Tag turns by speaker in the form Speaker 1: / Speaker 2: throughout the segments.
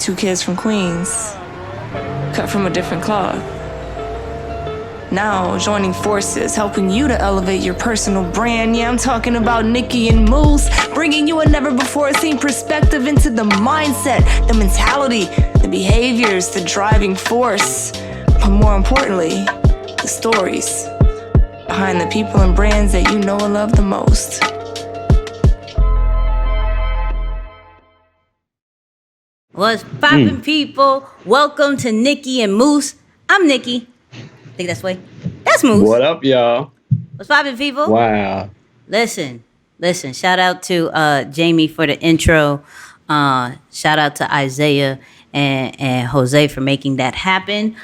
Speaker 1: two kids from Queens, cut from a different cloth. Now, joining forces, helping you to elevate your personal brand. Yeah, I'm talking about Nicky and Moose, bringing you a never-before-seen perspective into the mindset, the mentality, the behaviors, the driving force, but more importantly, the stories behind the people and brands that you know and love the most.
Speaker 2: What's poppin', people? Welcome to Nicky and Moose. I'm Nicky. I think that's way. That's Moose.
Speaker 3: What up, y'all?
Speaker 2: What's poppin', people?
Speaker 3: Wow.
Speaker 2: Listen. Shout out to Jamie for the intro. Shout out to Isaiah and Jose for making that happen.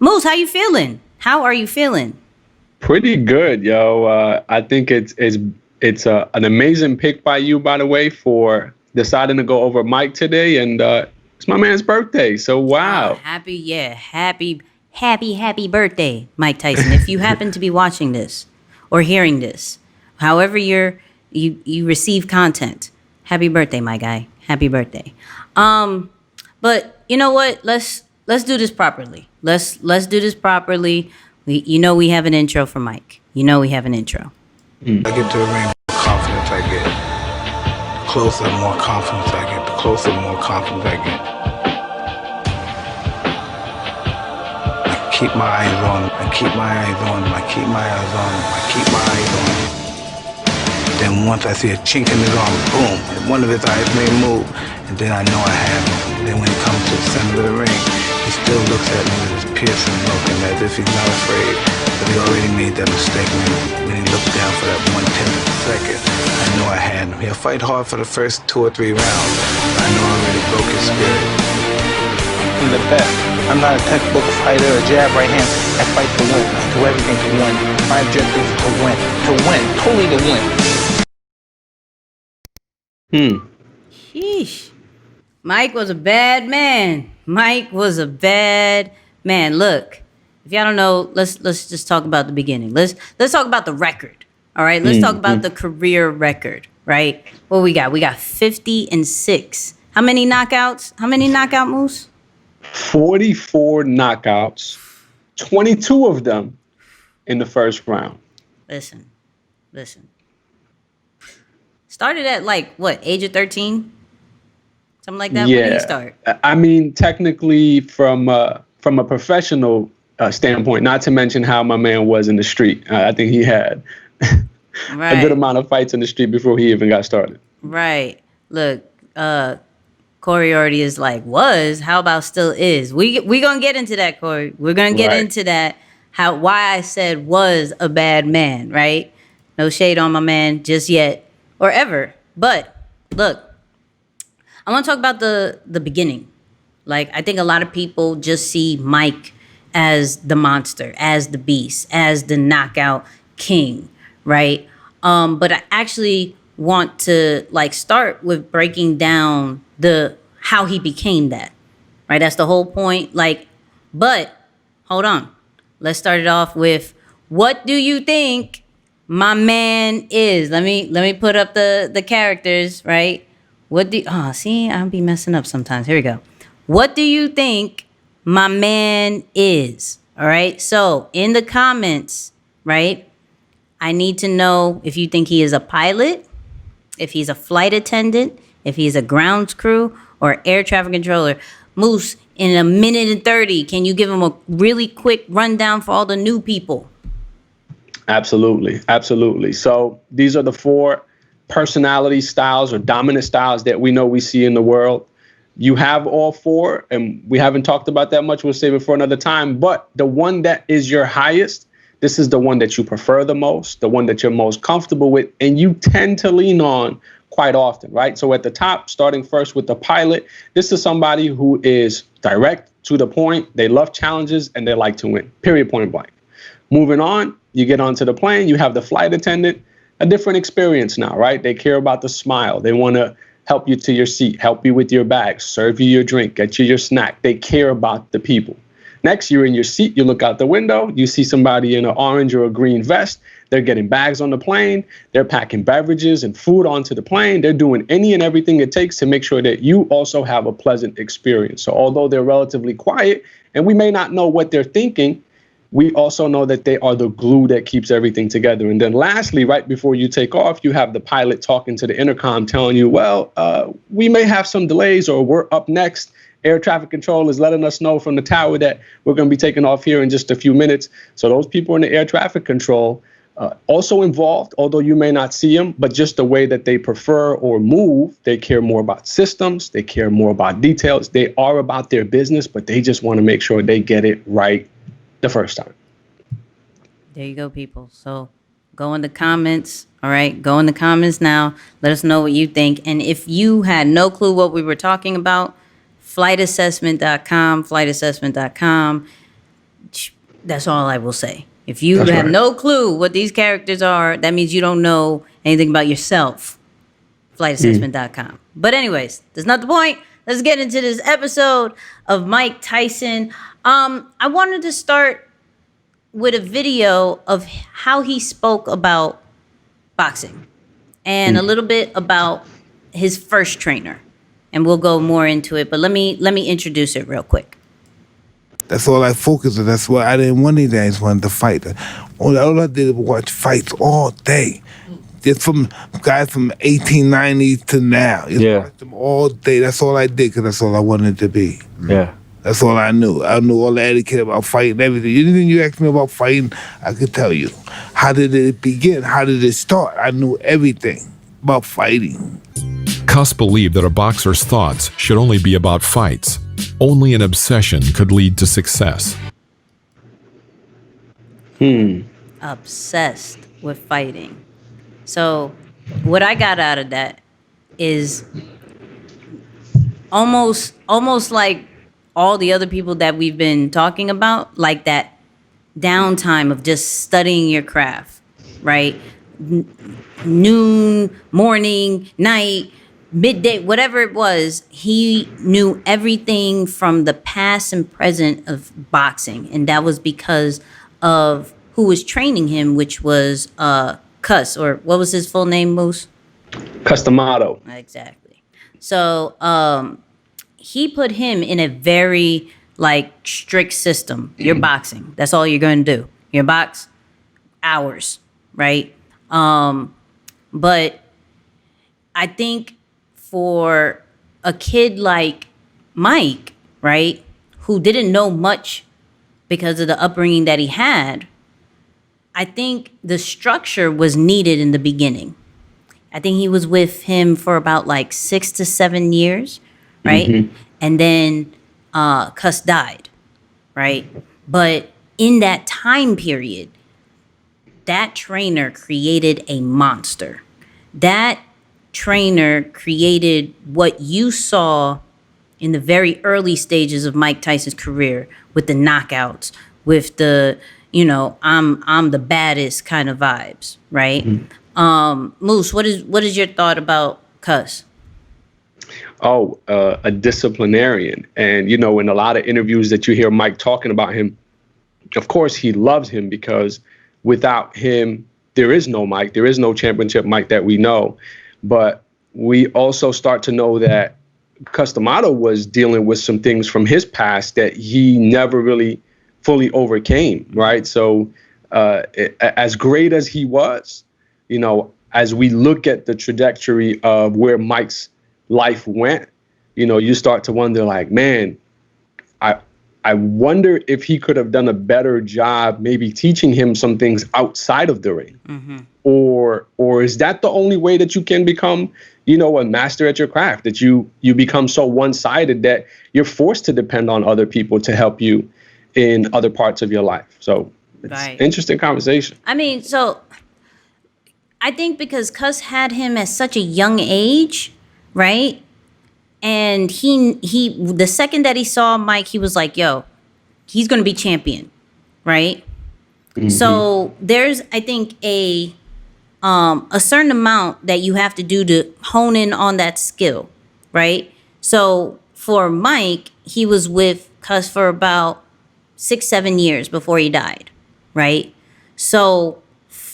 Speaker 2: Moose, how you feeling? How are you feeling?
Speaker 3: Pretty good, yo. I think it's an amazing pick by you, by the way, for deciding to go over Mike today, and it's my man's birthday. So wow. Happy
Speaker 2: birthday, Mike Tyson. If you happen to be watching this or hearing this, however you receive content, happy birthday, my guy. Happy birthday. But you know what? Let's do this properly. Let's do this properly. We have an intro for Mike. We have an intro.
Speaker 4: I get to the ring, the more confidence I get. The closer, the more confidence I get. The closer, the more confidence I get. Keep my eyes on him. I keep my eyes on him. I keep my eyes on him. I keep my eyes on him. Then once I see a chink in his arm, boom, and one of his eyes may move, and then I know I have him. Then when he comes to the center of the ring, he still looks at me with his piercing look, and as if he's not afraid, but he already made that mistake when he looked down for that 1/10 of a second. I know I had him. He'll fight hard for the first 2 or 3 rounds. I know I already broke his spirit.
Speaker 5: I'm the best. I'm not a textbook fighter or jab right hand. I fight to win. I do everything to win. My objective is to win. To win. Totally to win.
Speaker 2: Sheesh. Mike was a bad man. Look, if y'all don't know, let's just talk about the beginning. Let's talk about the record. All right, let's talk about the career record. Right? What we got? We got 50-6. How many knockouts? How many knockout moves?
Speaker 3: 44 knockouts, 22 of them in the first round.
Speaker 2: Listen. Started at age of 13? Something like that?
Speaker 3: Yeah.
Speaker 2: When did you start?
Speaker 3: I mean, technically from a professional standpoint, not to mention how my man was in the street. I think he had a good amount of fights in the street before he even got started.
Speaker 2: Right. Look, Corey already is was. How about still is? We gonna get into that, Corey. We're gonna get into that. Why I said was a bad man, right? No shade on my man just yet or ever. But look, I want to talk about the beginning. I think a lot of people just see Mike as the monster, as the beast, as the knockout king, right? But I actually want to start with breaking down how he became that, right? That's the whole point. But hold on. Let's start it off with, what do you think my man is? Let me put up the characters, right? I'll be messing up sometimes. Here we go. What do you think my man is? All right. So in the comments, right, I need to know if you think he is a pilot, if he's a flight attendant, if he's a ground crew or air traffic controller. Moose, in 1:30, can you give him a really quick rundown for all the new people?
Speaker 3: Absolutely. So these are the 4 personality styles or dominant styles that we see in the world. You have all 4, and we haven't talked about that much. We'll save it for another time. But the one that is your highest, this is the one that you prefer the most, the one that you're most comfortable with, and you tend to lean on quite often, right? So at the top, starting first with the pilot, this is somebody who is direct, to the point. They love challenges, and they like to win, period, point blank. Moving on, you get onto the plane, you have the flight attendant, a different experience now, right? They care about the smile. They want to help you to your seat, help you with your bag, serve you your drink, get you your snack. They care about the people. Next, you're in your seat, you look out the window, you see somebody in an orange or a green vest. They're getting bags on the plane. They're packing beverages and food onto the plane. They're doing any and everything it takes to make sure that you also have a pleasant experience. So although they're relatively quiet and we may not know what they're thinking, we also know that they are the glue that keeps everything together. And then lastly, right before you take off, you have the pilot talking to the intercom telling you, well, we may have some delays, or we're up next. Air traffic control is letting us know from the tower that we're going to be taking off here in just a few minutes. So those people in the air traffic control also involved, although you may not see them, but just the way that they prefer or move, they care more about systems, they care more about details. They are about their business, but they just want to make sure they get it right the first time.
Speaker 2: There you go, people. So go in the comments. All right. Go in the comments now. Let us know what you think. And if you had no clue what we were talking about, flightassessment.com. That's all I will say. If you have no clue what these characters are, that means you don't know anything about yourself. Flightassessment.com. But anyways, that's not the point. Let's get into this episode of Mike Tyson. I wanted to start with a video of how he spoke about boxing and a little bit about his first trainer. And we'll go more into it, but let me introduce it real quick.
Speaker 4: That's all I focused on. That's why I didn't want anything. I just wanted to fight. All I did was watch fights all day. Just from guys from 1890s to now. Just watch them all day. That's all I did, because that's all I wanted to be.
Speaker 3: Yeah.
Speaker 4: That's all I knew. I knew all the etiquette about fighting, everything. Anything you asked me about fighting, I could tell you. How did it begin? How did it start? I knew everything about fighting.
Speaker 6: Cuss believed that a boxer's thoughts should only be about fights. Only an obsession could lead to success.
Speaker 2: Obsessed with fighting. So what I got out of that is almost like all the other people that we've been talking about, like that downtime of just studying your craft, right? Noon, morning, night, midday, whatever it was, he knew everything from the past and present of boxing. And that was because of who was training him, which was Cuss, or what was his full name, Moose?
Speaker 3: Customado.
Speaker 2: Exactly. So he put him in a very strict system. You're boxing. That's all you're going to do. You're box hours, right? But I think for a kid like Mike, right, who didn't know much because of the upbringing that he had, I think the structure was needed in the beginning. I think he was with him for about 6 to 7 years, right? Mm-hmm. And then Cuss died, right? But in that time period, that trainer created a monster. That trainer created what you saw in the very early stages of Mike Tyson's career, with the knockouts, with the, I'm the baddest kind of vibes, right? Mm-hmm. Moose, what is your thought about Cuss?
Speaker 3: A disciplinarian. And, in a lot of interviews that you hear Mike talking about him, of course, he loves him, because without him, there is no Mike. There is no championship Mike that we know. But we also start to know that Customado was dealing with some things from his past that he never really fully overcame, right? So as great as he was, as we look at the trajectory of where Mike's life went, you start to wonder, man, I wonder if he could have done a better job maybe teaching him some things outside of the ring. Mm-hmm. Or is that the only way that you can become, a master at your craft, that you become so one-sided that you're forced to depend on other people to help you in other parts of your life? So it's an interesting conversation.
Speaker 2: I mean, so I think because Cuss had him at such a young age, right? And he the second that he saw Mike, he was like, yo, he's going to be champion, right? Mm-hmm. So there's, I think, a certain amount that you have to do to hone in on that skill, right? So for Mike, he was with Cuss for about 6-7 years before he died, right? So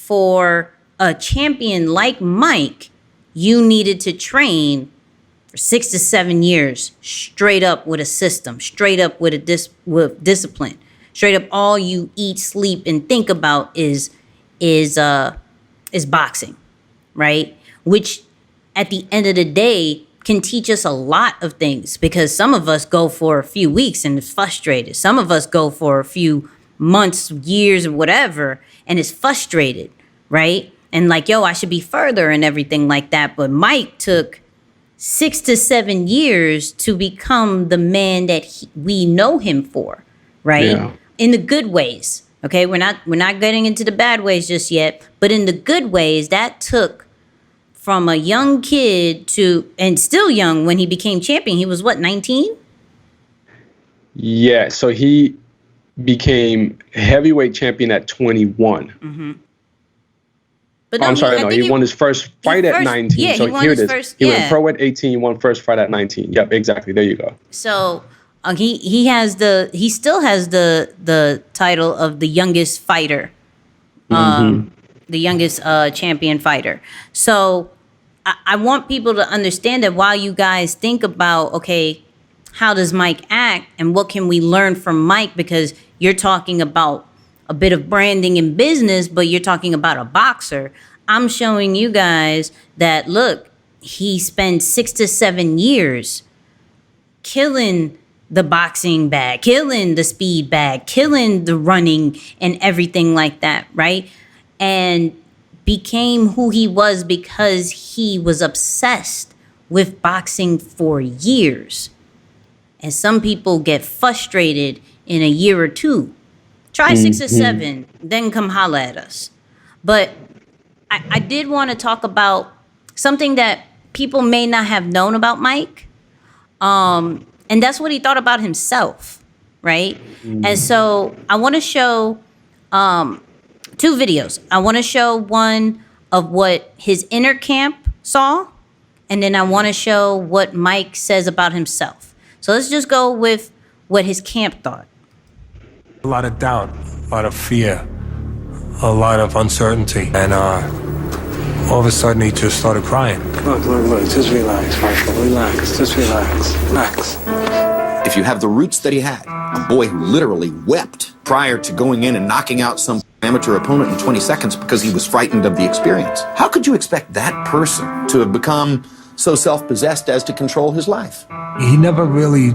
Speaker 2: for a champion like Mike, you needed to train for 6 to 7 years straight up with a system, straight up with with discipline, straight up all you eat, sleep, and think about is boxing, right? Which at the end of the day can teach us a lot of things, because some of us go for a few weeks and is frustrated. Some of us go for a few months, years, or whatever, and is frustrated, right? And like, yo, I should be further and everything like that. But Mike took 6 to 7 years to become the man that we know him for, right?
Speaker 3: Yeah.
Speaker 2: In the good ways. Okay, we're not getting into the bad ways just yet, but in the good ways, that took from a young kid to, and still young when he became champion. He was what, 19?
Speaker 3: Yeah, so he became heavyweight champion at 21.
Speaker 2: Mm-hmm. But
Speaker 3: I'm sorry, no, he won his first fight at 19.
Speaker 2: Yeah,
Speaker 3: so
Speaker 2: he won
Speaker 3: here
Speaker 2: his
Speaker 3: it is.
Speaker 2: first.
Speaker 3: He
Speaker 2: Yeah.
Speaker 3: went pro at 18, won first fight at 19. Yep, exactly. There you go.
Speaker 2: So he still has the title of the youngest fighter, the youngest champion fighter. So I want people to understand that while you guys think about, okay, how does Mike act and what can we learn from Mike? Because you're talking about a bit of branding and business, but you're talking about a boxer. I'm showing you guys that, look, he spent 6 to 7 years killing the boxing bag, killing the speed bag, killing the running and everything like that, right? And became who he was because he was obsessed with boxing for years. And some people get frustrated in a year or two. Try 6 or 7, then come holla at us. But I did want to talk about something that people may not have known about Mike. And that's what he thought about himself, right? And so I want to show 2 videos. I want to show one of what his inner camp saw, and then I want to show what Mike says about himself. So let's just go with what his camp thought.
Speaker 7: A lot of doubt, a lot of fear, a lot of uncertainty, and all of a sudden he just started crying.
Speaker 4: Look, just relax, Michael, relax, just relax.
Speaker 8: If you have the roots that he had, a boy who literally wept prior to going in and knocking out some amateur opponent in 20 seconds because he was frightened of the experience, how could you expect that person to have become so self-possessed as to control his life?
Speaker 7: He never really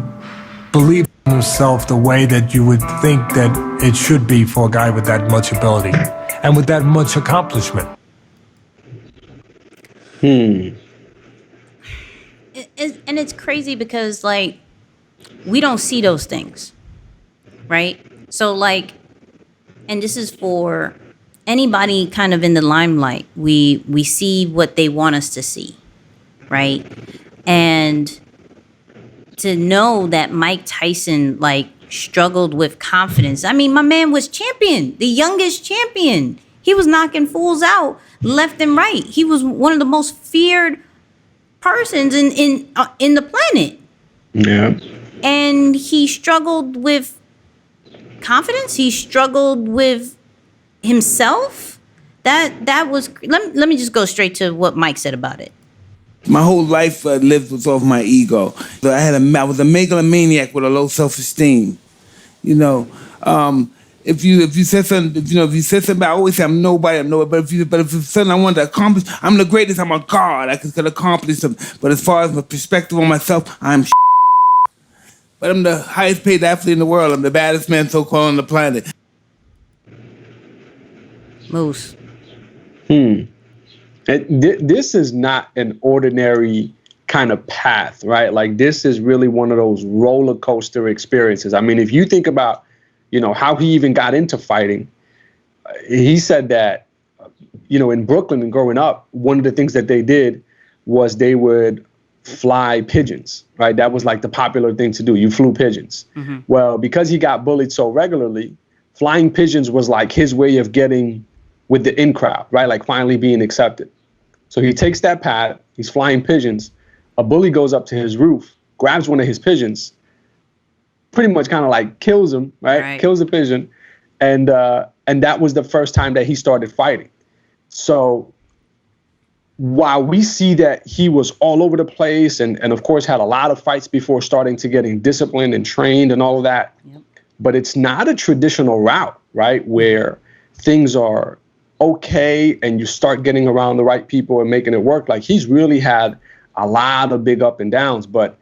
Speaker 7: believed in himself the way that you would think that it should be for a guy with that much ability and with that much accomplishment.
Speaker 2: And it's crazy because, like, we don't see those things, right? So, like, and this is for anybody kind of in the limelight. We see what they want us to see, right? And to know that Mike Tyson, like, struggled with confidence. I mean, my man was champion, the youngest champion. He was knocking fools out left and right. He was one of the most feared persons in the planet.
Speaker 3: Yeah.
Speaker 2: And he struggled with confidence. He struggled with himself. That was. Let me just go straight to what Mike said about it.
Speaker 9: My whole life lived with off my ego. I was a megalomaniac with a low self-esteem. You know, if you said something, I always say I'm nobody. But if it's something I want to accomplish, I'm the greatest. I'm a god. I could accomplish something. But as far as my perspective on myself, I'm. But I'm the highest paid athlete in the world. I'm the baddest man so-called on the planet.
Speaker 2: Moose.
Speaker 3: This is not an ordinary kind of path, right? Like, this is really one of those roller coaster experiences. I mean, if you think about, how he even got into fighting, he said that, in Brooklyn and growing up, one of the things that they did was they would fly pigeons, right? That was like the popular thing to do. You flew pigeons. Mm-hmm. Well, because he got bullied so regularly, flying pigeons was like his way of getting with the in crowd, right? Like finally being accepted. So he takes that pad, he's flying pigeons. A bully goes up to his roof, grabs one of his pigeons, pretty much kind of like kills him, right? Kills the pigeon. And that was the first time that he started fighting. So while we see that he was all over the place and of course had a lot of fights before starting to getting disciplined and trained and all of that, but it's not a traditional route, right? Where things are okay and you start getting around the right people and making it work. Like, he's really had a lot of big up and downs. But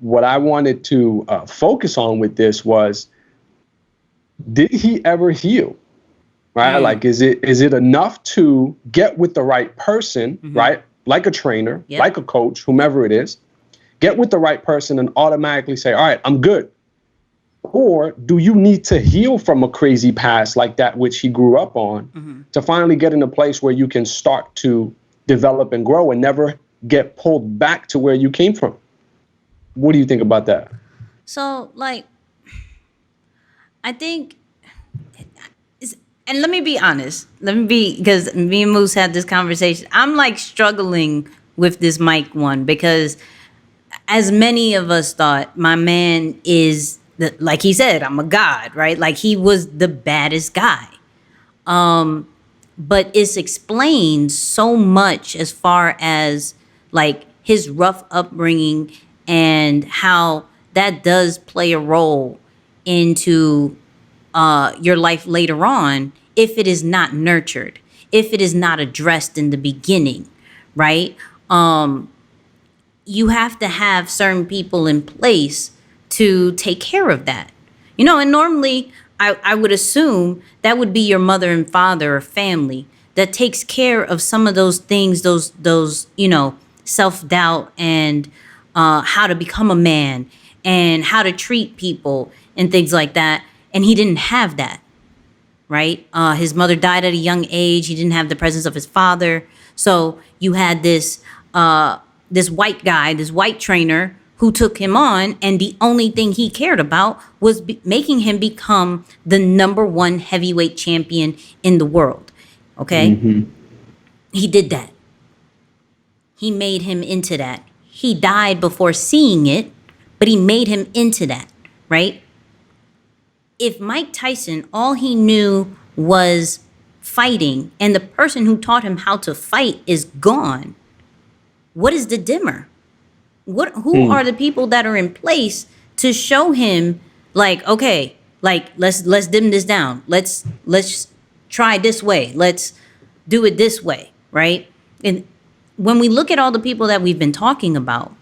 Speaker 3: what I wanted to focus on with this was, did he ever heal? Right? Like, is it enough to get with the right person, right? Like a trainer, like a coach, whomever it is, get with the right person and automatically say, all right, I'm good. Or do you need to heal from a crazy past like that, which he grew up on, to finally get in a place where you can start to develop and grow and never get pulled back to where you came from? What do you think about that?
Speaker 2: So, like, I think, and let me be honest, because me and Moose had this conversation. I'm like struggling with this Mike one, because as many of us thought, my man is, like he said, I'm a god, right? Like, he was the baddest guy. But it's explained so much as far as like his rough upbringing and how that does play a role into your life later on, if it is not nurtured, if it is not addressed in the beginning, right? You have to have certain people in place to take care of that. You know, and normally I would assume that would be your mother and father or family that takes care of some of those things, those you know, self-doubt and how to become a man and how to treat people and things like that. And he didn't have that, right? His mother died at a young age. He didn't have the presence of his father. So you had this white guy, this white trainer who took him on, and the only thing he cared about was making him become the #1 heavyweight champion in the world, okay? He did that. He made him into that. He died before seeing it, but he made him into that, right? If Mike Tyson, all he knew was fighting, and the person who taught him how to fight is gone, what is the dimmer? Who are the people that are in place to show him, like, okay, like, let's dim this down. Let's try this way. Let's do it this way, right? And when we look at all the people that we've been talking about,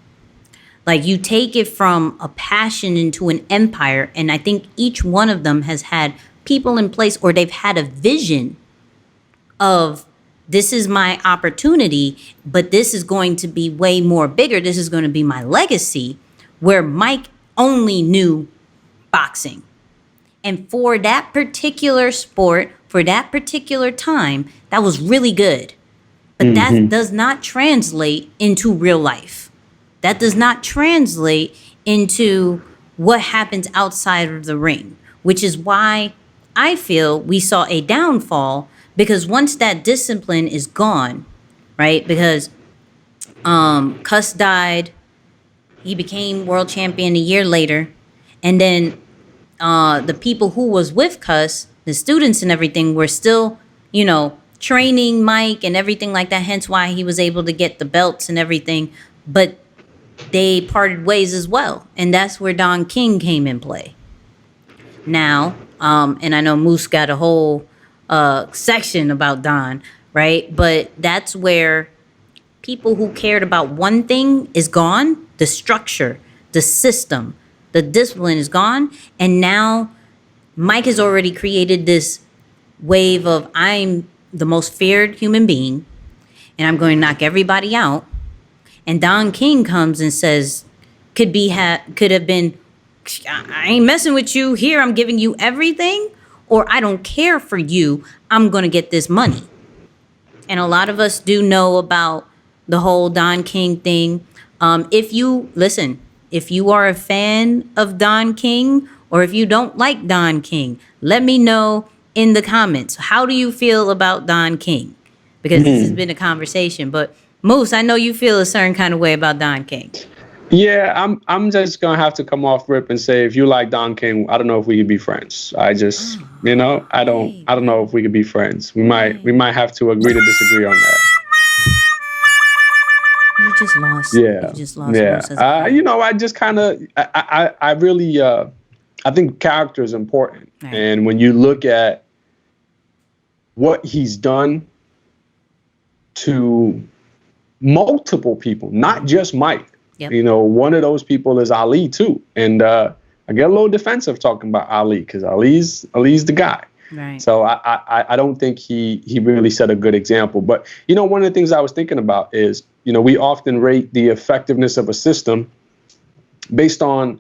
Speaker 2: like, you take it from a passion into an empire, and I think each one of them has had people in place, or they've had a vision of, this is my opportunity, but this is going to be way more bigger. This is going to be my legacy, where Mike only knew boxing. And for that particular sport, for that particular time, that was really good. But that does not translate into real life. That does not translate into what happens outside of the ring, which is why I feel we saw a downfall. Because once that discipline is gone, right? Because Cuss died, he became world champion a year later, and then the people who was with Cuss, the students and everything, were still, you know, training Mike and everything like that. Hence why he was able to get the belts and everything. But they parted ways as well, and that's where Don King came in play. Now, and I know Moose got a whole section about Don, right? But that's where people who cared about one thing is gone. The structure, the system, the discipline is gone. And now Mike has already created this wave of, I'm the most feared human being and I'm going to knock everybody out. And Don King comes and says, could have been, I ain't messing with you here. I'm giving you everything. Or I don't care for you, I'm going to get this money. And a lot of us do know about the whole Don King thing. If you are a fan of Don King, or if you don't like Don King, let me know in the comments. How do you feel about Don King? Because this has been a conversation. But Moose, I know you feel a certain kind of way about Don King.
Speaker 3: Yeah, I'm just gonna have to come off rip and say, if you like Don King, I don't know if we could be friends. I just, I don't know if we could be friends. We might have to agree to disagree on that.
Speaker 2: You just lost.
Speaker 3: Yeah,
Speaker 2: You just lost. Most as a fan.
Speaker 3: I just kind of, I really, I think character is important,
Speaker 2: Right.
Speaker 3: and when you look at what he's done to multiple people, not just Mike.
Speaker 2: Yep.
Speaker 3: One of those people is Ali too, and I get a little defensive talking about Ali because Ali's the guy.
Speaker 2: Right.
Speaker 3: So I don't think he really set a good example. But one of the things I was thinking about is we often rate the effectiveness of a system based on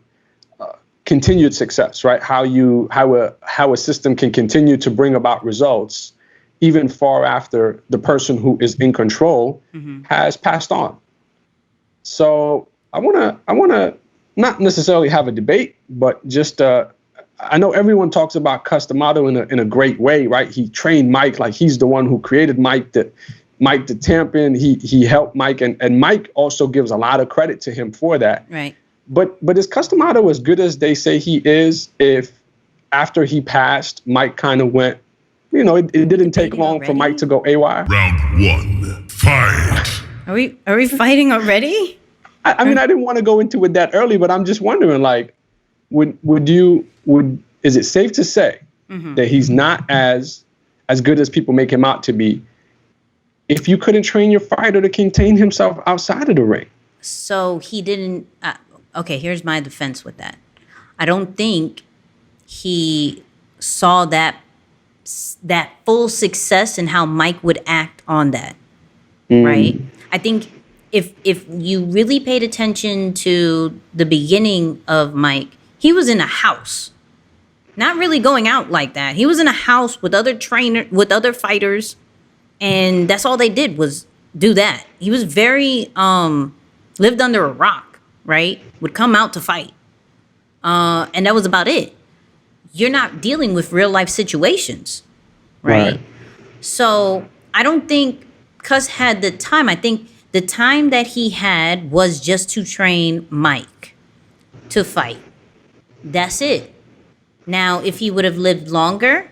Speaker 3: continued success, right? How a system can continue to bring about results even far after the person who is in control has passed on. So I wanna not necessarily have a debate, but just I know everyone talks about Cus D'Amato in a great way, right? He trained Mike like he's the one who created Mike the champion. He helped Mike, and Mike also gives a lot of credit to him for that.
Speaker 2: Right.
Speaker 3: But is Cus D'Amato as good as they say he is? If after he passed, Mike kind of went, it didn't take long for Mike to go AY.
Speaker 6: Round 1, fight.
Speaker 2: Are we fighting already?
Speaker 3: I mean, I didn't want to go into it that early, but I'm just wondering, like, is it safe to say that he's not as good as people make him out to be if you couldn't train your fighter to contain himself outside of the ring?
Speaker 2: So he didn't. Okay, here's my defense with that. I don't think he saw that full success and how Mike would act on that. Right? I think if you really paid attention to the beginning of Mike, he was in a house, not really going out like that. He was in a house with other fighters, and that's all they did was do that. He was very lived under a rock, right? Would come out to fight, and that was about it. You're not dealing with real life situations, right? So I don't think Cus had the time. I think the time that he had was just to train Mike to fight. That's it. Now, if he would have lived longer,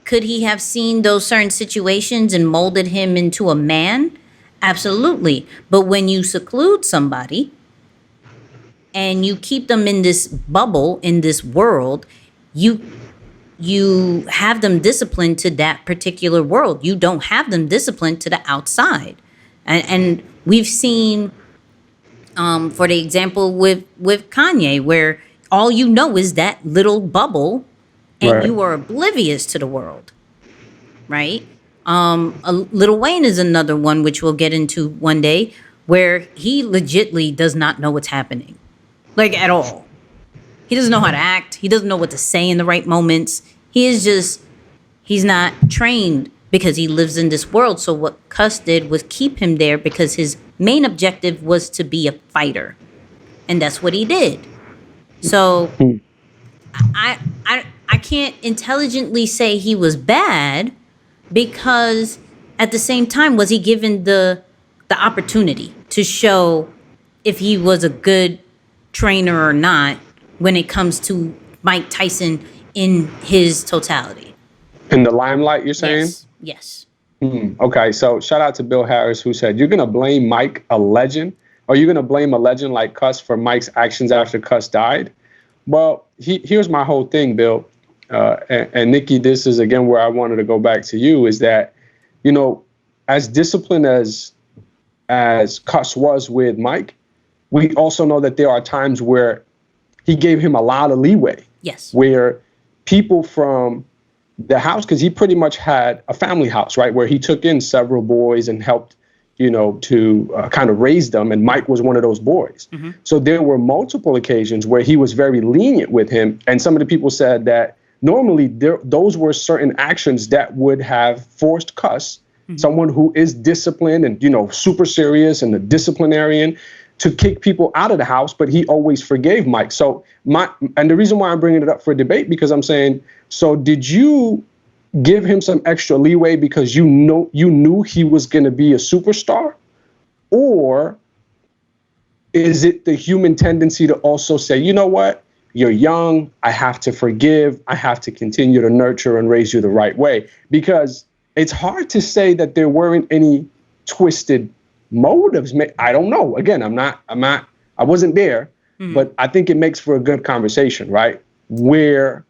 Speaker 2: could he have seen those certain situations and molded him into a man? Absolutely. But when you seclude somebody and you keep them in this bubble, in this world, you have them disciplined to that particular world. You don't have them disciplined to the outside. And we've seen, for the example with Kanye, where all you know is that little bubble and you are oblivious to the world, right? Lil Wayne is another one, which we'll get into one day, where he legitly does not know what's happening, like at all. He doesn't know how to act. He doesn't know what to say in the right moments. He's not trained because he lives in this world. So what Cus did was keep him there because his main objective was to be a fighter. And that's what he did. So I can't intelligently say he was bad, because at the same time, was he given the opportunity to show if he was a good trainer or not when it comes to Mike Tyson in his totality?
Speaker 3: In the limelight, you're saying?
Speaker 2: Yes.
Speaker 3: Okay, so shout out to Bill Harris, who said, you're going to blame Mike, a legend? Are you going to blame a legend like Cus for Mike's actions after Cus died? Well, here's my whole thing, Bill. And Nicky, this is, again, where I wanted to go back to you, is that, as disciplined as Cus was with Mike, we also know that there are times where he gave him a lot of leeway.
Speaker 2: Yes.
Speaker 3: Where people from the house, because he pretty much had a family house, right, where he took in several boys and helped, to kind of raise them. And Mike was one of those boys. So there were multiple occasions where he was very lenient with him. And some of the people said that normally those were certain actions that would have forced Cus, someone who is disciplined and, super serious and a disciplinarian, to kick people out of the house, but he always forgave Mike. So and the reason why I'm bringing it up for debate, because I'm saying, so did you give him some extra leeway because you knew he was going to be a superstar, or is it the human tendency to also say, you know what? You're young. I have to forgive. I have to continue to nurture and raise you the right way. Because it's hard to say that there weren't any twisted motives. I don't know. Again, I wasn't there, but I think it makes for a good conversation, right? Where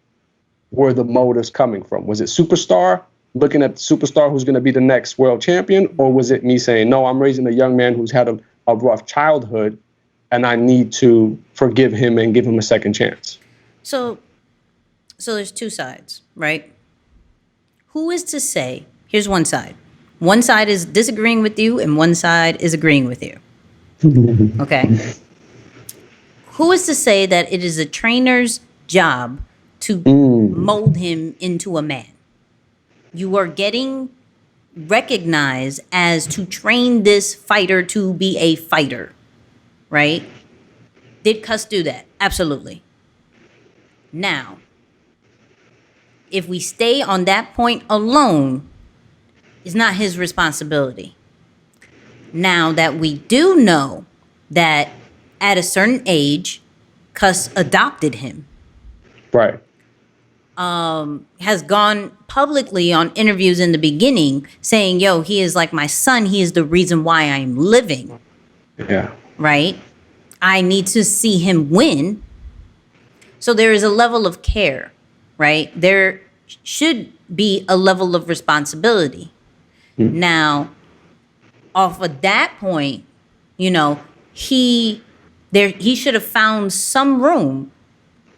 Speaker 3: were the motives coming from? Was it superstar, looking at the superstar who's going to be the next world champion? Or was it me saying, no, I'm raising a young man who's had a rough childhood, and I need to forgive him and give him a second chance?
Speaker 2: So there's two sides, right? Who is to say, here's one side. One side is disagreeing with you and one side is agreeing with you. Okay. Who is to say that it is a trainer's job to mold him into a man? You are getting recognized as to train this fighter to be a fighter, right? Did Cus do that? Absolutely. Now, if we stay on that point alone, it's not his responsibility. Now that we do know that at a certain age, Cus adopted him.
Speaker 3: Right.
Speaker 2: Has gone publicly on interviews in the beginning saying, yo, he is like my son. He is the reason why I'm living.
Speaker 3: Yeah.
Speaker 2: Right? I need to see him win. So there is a level of care, right? There should be a level of responsibility. Now, off of that point, you know, he should have found some room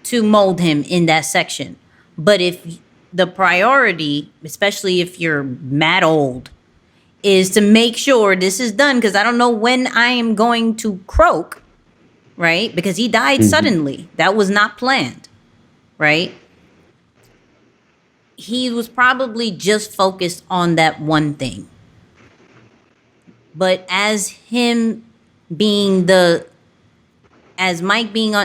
Speaker 2: to mold him in that section. But if the priority, especially if you're mad old, is to make sure this is done, because I don't know when I am going to croak, right? Because he died suddenly. That was not planned, right? He was probably just focused on that one thing. But as Mike being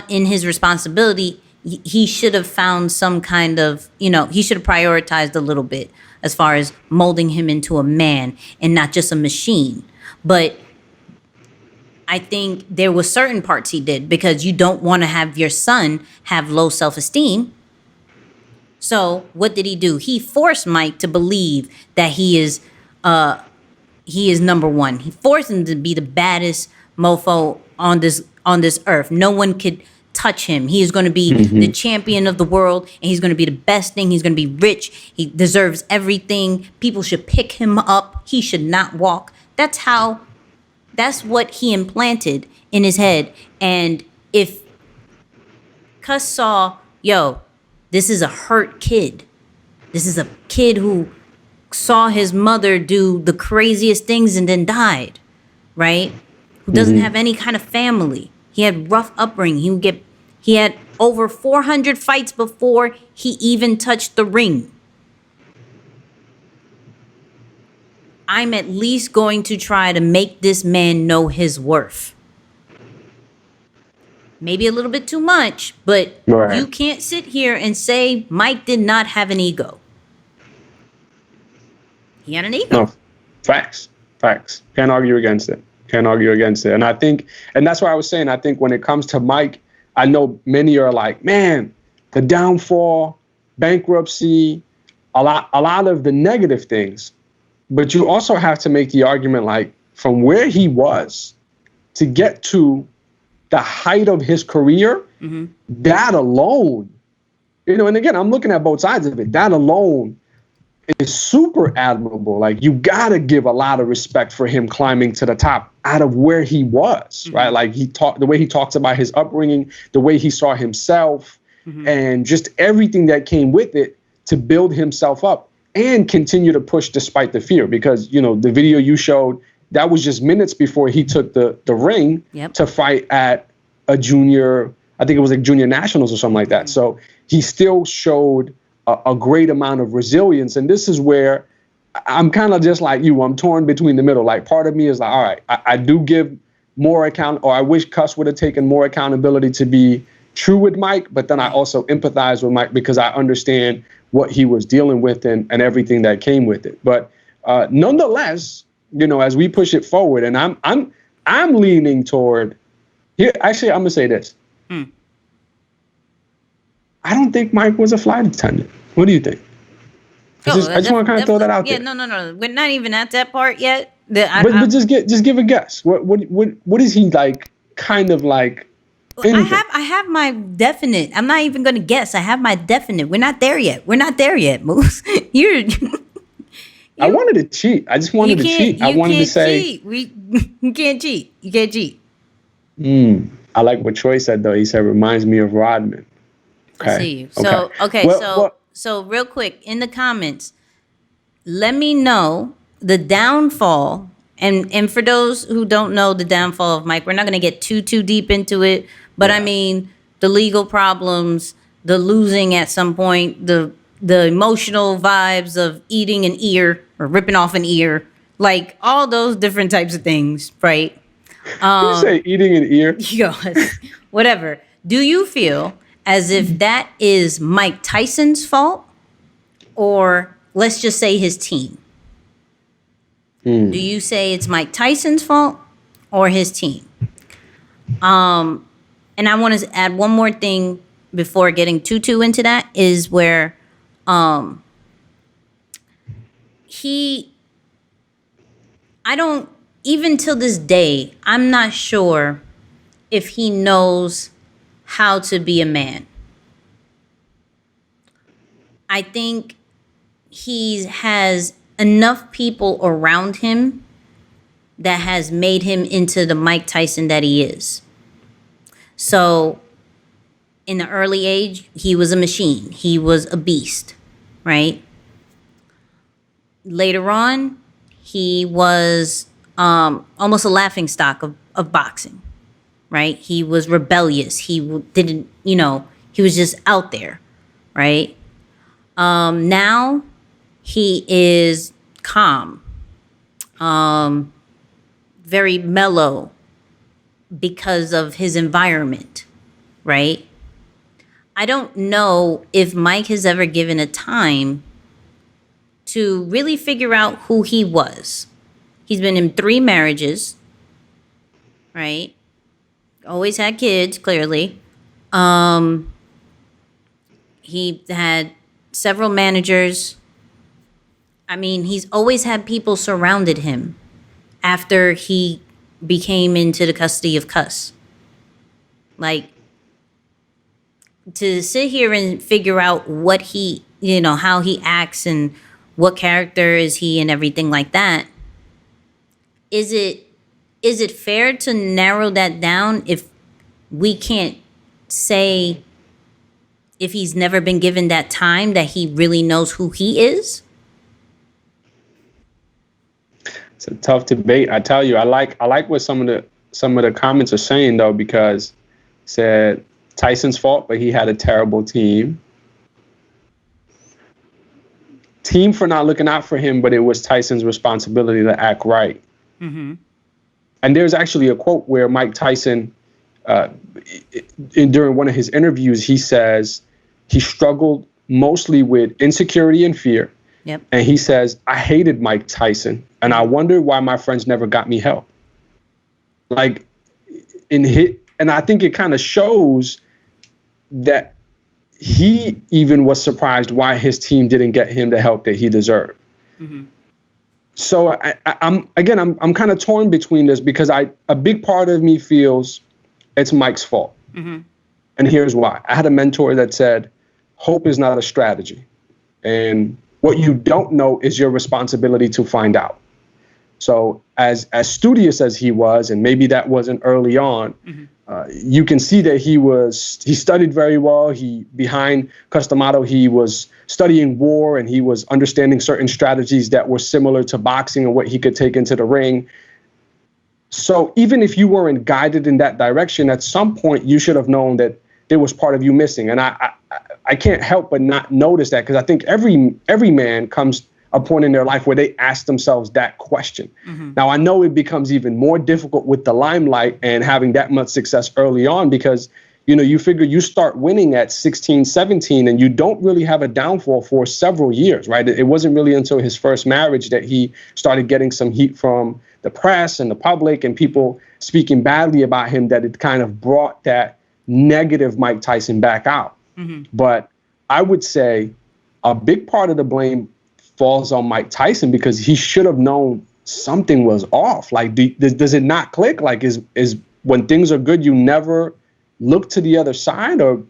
Speaker 2: in his responsibility, he should have found some kind of, he should have prioritized a little bit as far as molding him into a man and not just a machine. But I think there were certain parts he did, because you don't want to have your son have low self-esteem. So what did he do? He forced Mike to believe that he is number one. He forced him to be the baddest mofo on this earth. No one could touch him. He is going to be the champion of the world, and he's going to be the best thing. He's going to be rich. He deserves everything. People should pick him up. He should not walk. That's what he implanted in his head. And if Cus saw, yo, this is a hurt kid. This is a kid who saw his mother do the craziest things and then died, right? Who doesn't have any kind of family. He had rough upbringing. He had over 400 fights before he even touched the ring. I'm at least going to try to make this man know his worth. Maybe a little bit too much, but you can't sit here and say Mike did not have an ego. He had an ego.
Speaker 3: No, facts. Can't argue against it. And I think, and that's why I was saying, I think when it comes to Mike, I know many are like, man, the downfall, bankruptcy, a lot of the negative things. But you also have to make the argument, like, from where he was to get to the height of his career, that alone, and again, I'm looking at both sides of it. That alone is super admirable. Like, you gotta give a lot of respect for him climbing to the top out of where he was, right? Like, the way he talks about his upbringing, the way he saw himself, and just everything that came with it to build himself up and continue to push despite the fear. Because, the video you showed, that was just minutes before he took the ring to fight at a junior, I think it was like junior nationals or something like that. So he still showed a great amount of resilience. And this is where I'm kind of just like you. I'm torn between the middle. Like, part of me is like, all right, I do give more or I wish Cus would have taken more accountability to be true with Mike. But then I also empathize with Mike because I understand what he was dealing with and everything that came with it. But nonetheless, as we push it forward, and I'm leaning toward Here, actually, I'm gonna say this. I don't think Mike was a flight attendant. What do you think? I just want to kind of throw that out there.
Speaker 2: No. We're not even at that part yet.
Speaker 3: But just give a guess. What is he like? Kind of like.
Speaker 2: I have my definite. I'm not even going to guess. I have my definite. We're not there yet. Moose.
Speaker 3: I wanted to cheat. I just wanted to cheat. I wanted to say.
Speaker 2: You can't cheat. You can't cheat.
Speaker 3: I like what Troy said though. He said reminds me of Rodman. Okay.
Speaker 2: I see you. So okay. So real quick in the comments, let me know the downfall. And for those who don't know the downfall of Mike, we're not going to get too deep into it. But I mean, the legal problems, the losing at some point, the emotional vibes of eating an ear or ripping off an ear, like all those different types of things, right?
Speaker 3: You say eating an ear?
Speaker 2: Yes, whatever. Do you feel as if that is Mike Tyson's fault, or let's just say his team? Do you say it's Mike Tyson's fault or his team? And I want to add one more thing before getting too into that is where even till this day, I'm not sure if he knows how to be a man. I think he has enough people around him that has made him into the Mike Tyson that he is. So in the early age, he was a machine. He was a beast, right? Later on, he was almost a laughingstock of boxing, right? He was rebellious. He didn't, he was just out there, right? Now he is calm, very mellow because of his environment, right? I don't know if Mike has ever given a time to really figure out who he was. He's been in 3 marriages, right? Always had kids, clearly. He had several managers. I mean, he's always had people surrounded him after he became into the custody of Cuss. Like, to sit here and figure out what he, how he acts and what character is he and everything like that, is it fair to narrow that down if we can't say if he's never been given that time that he really knows who he is?
Speaker 3: It's a tough debate. I tell you, I like what some of the comments are saying though, because said Tyson's fault, but he had a terrible team. Team for not looking out for him, but it was Tyson's responsibility to act right. Mm-hmm. And there's actually a quote where Mike Tyson, during one of his interviews, he says he struggled mostly with insecurity and fear.
Speaker 2: Yep.
Speaker 3: And he says, I hated Mike Tyson, and I wondered why my friends never got me help. Like, and I think it kind of shows that he even was surprised why his team didn't get him the help that he deserved. Mm-hmm. So I'm kind of torn between this because a big part of me feels it's Mike's fault. Mm-hmm. And here's why. I had a mentor that said, hope is not a strategy. And what you don't know is your responsibility to find out. So as studious as he was, and maybe that wasn't early on, mm-hmm. You can see that he studied very well. Behind Customato, he was studying war and he was understanding certain strategies that were similar to boxing and what he could take into the ring. So even if you weren't guided in that direction, at some point you should have known that there was part of you missing. And I can't help but not notice that, because I think every man comes a point in their life where they ask themselves that question. Mm-hmm. Now, I know it becomes even more difficult with the limelight and having that much success early on, because, you figure you start winning at 16, 17, and you don't really have a downfall for several years, right? It wasn't really until his first marriage that he started getting some heat from the press and the public and people speaking badly about him, that it kind of brought that negative Mike Tyson back out. But I would say a big part of the blame falls on Mike Tyson, because he should have known something was off. Like, does it not click? Like, is when things are good, you never look to the other side? Or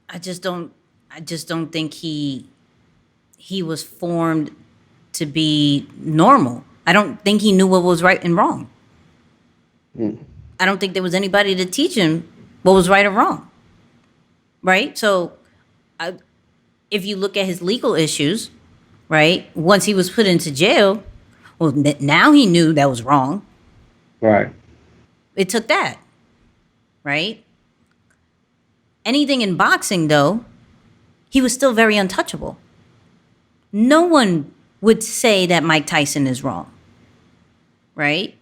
Speaker 2: I just don't think he was formed to be normal. I don't think he knew what was right and wrong. I don't think there was anybody to teach him what was right or wrong. Right? So if you look at his legal issues, right, once he was put into jail, well, now he knew that was wrong.
Speaker 3: Right.
Speaker 2: It took that. Right? Anything in boxing, though, he was still very untouchable. No one would say that Mike Tyson is wrong. Right?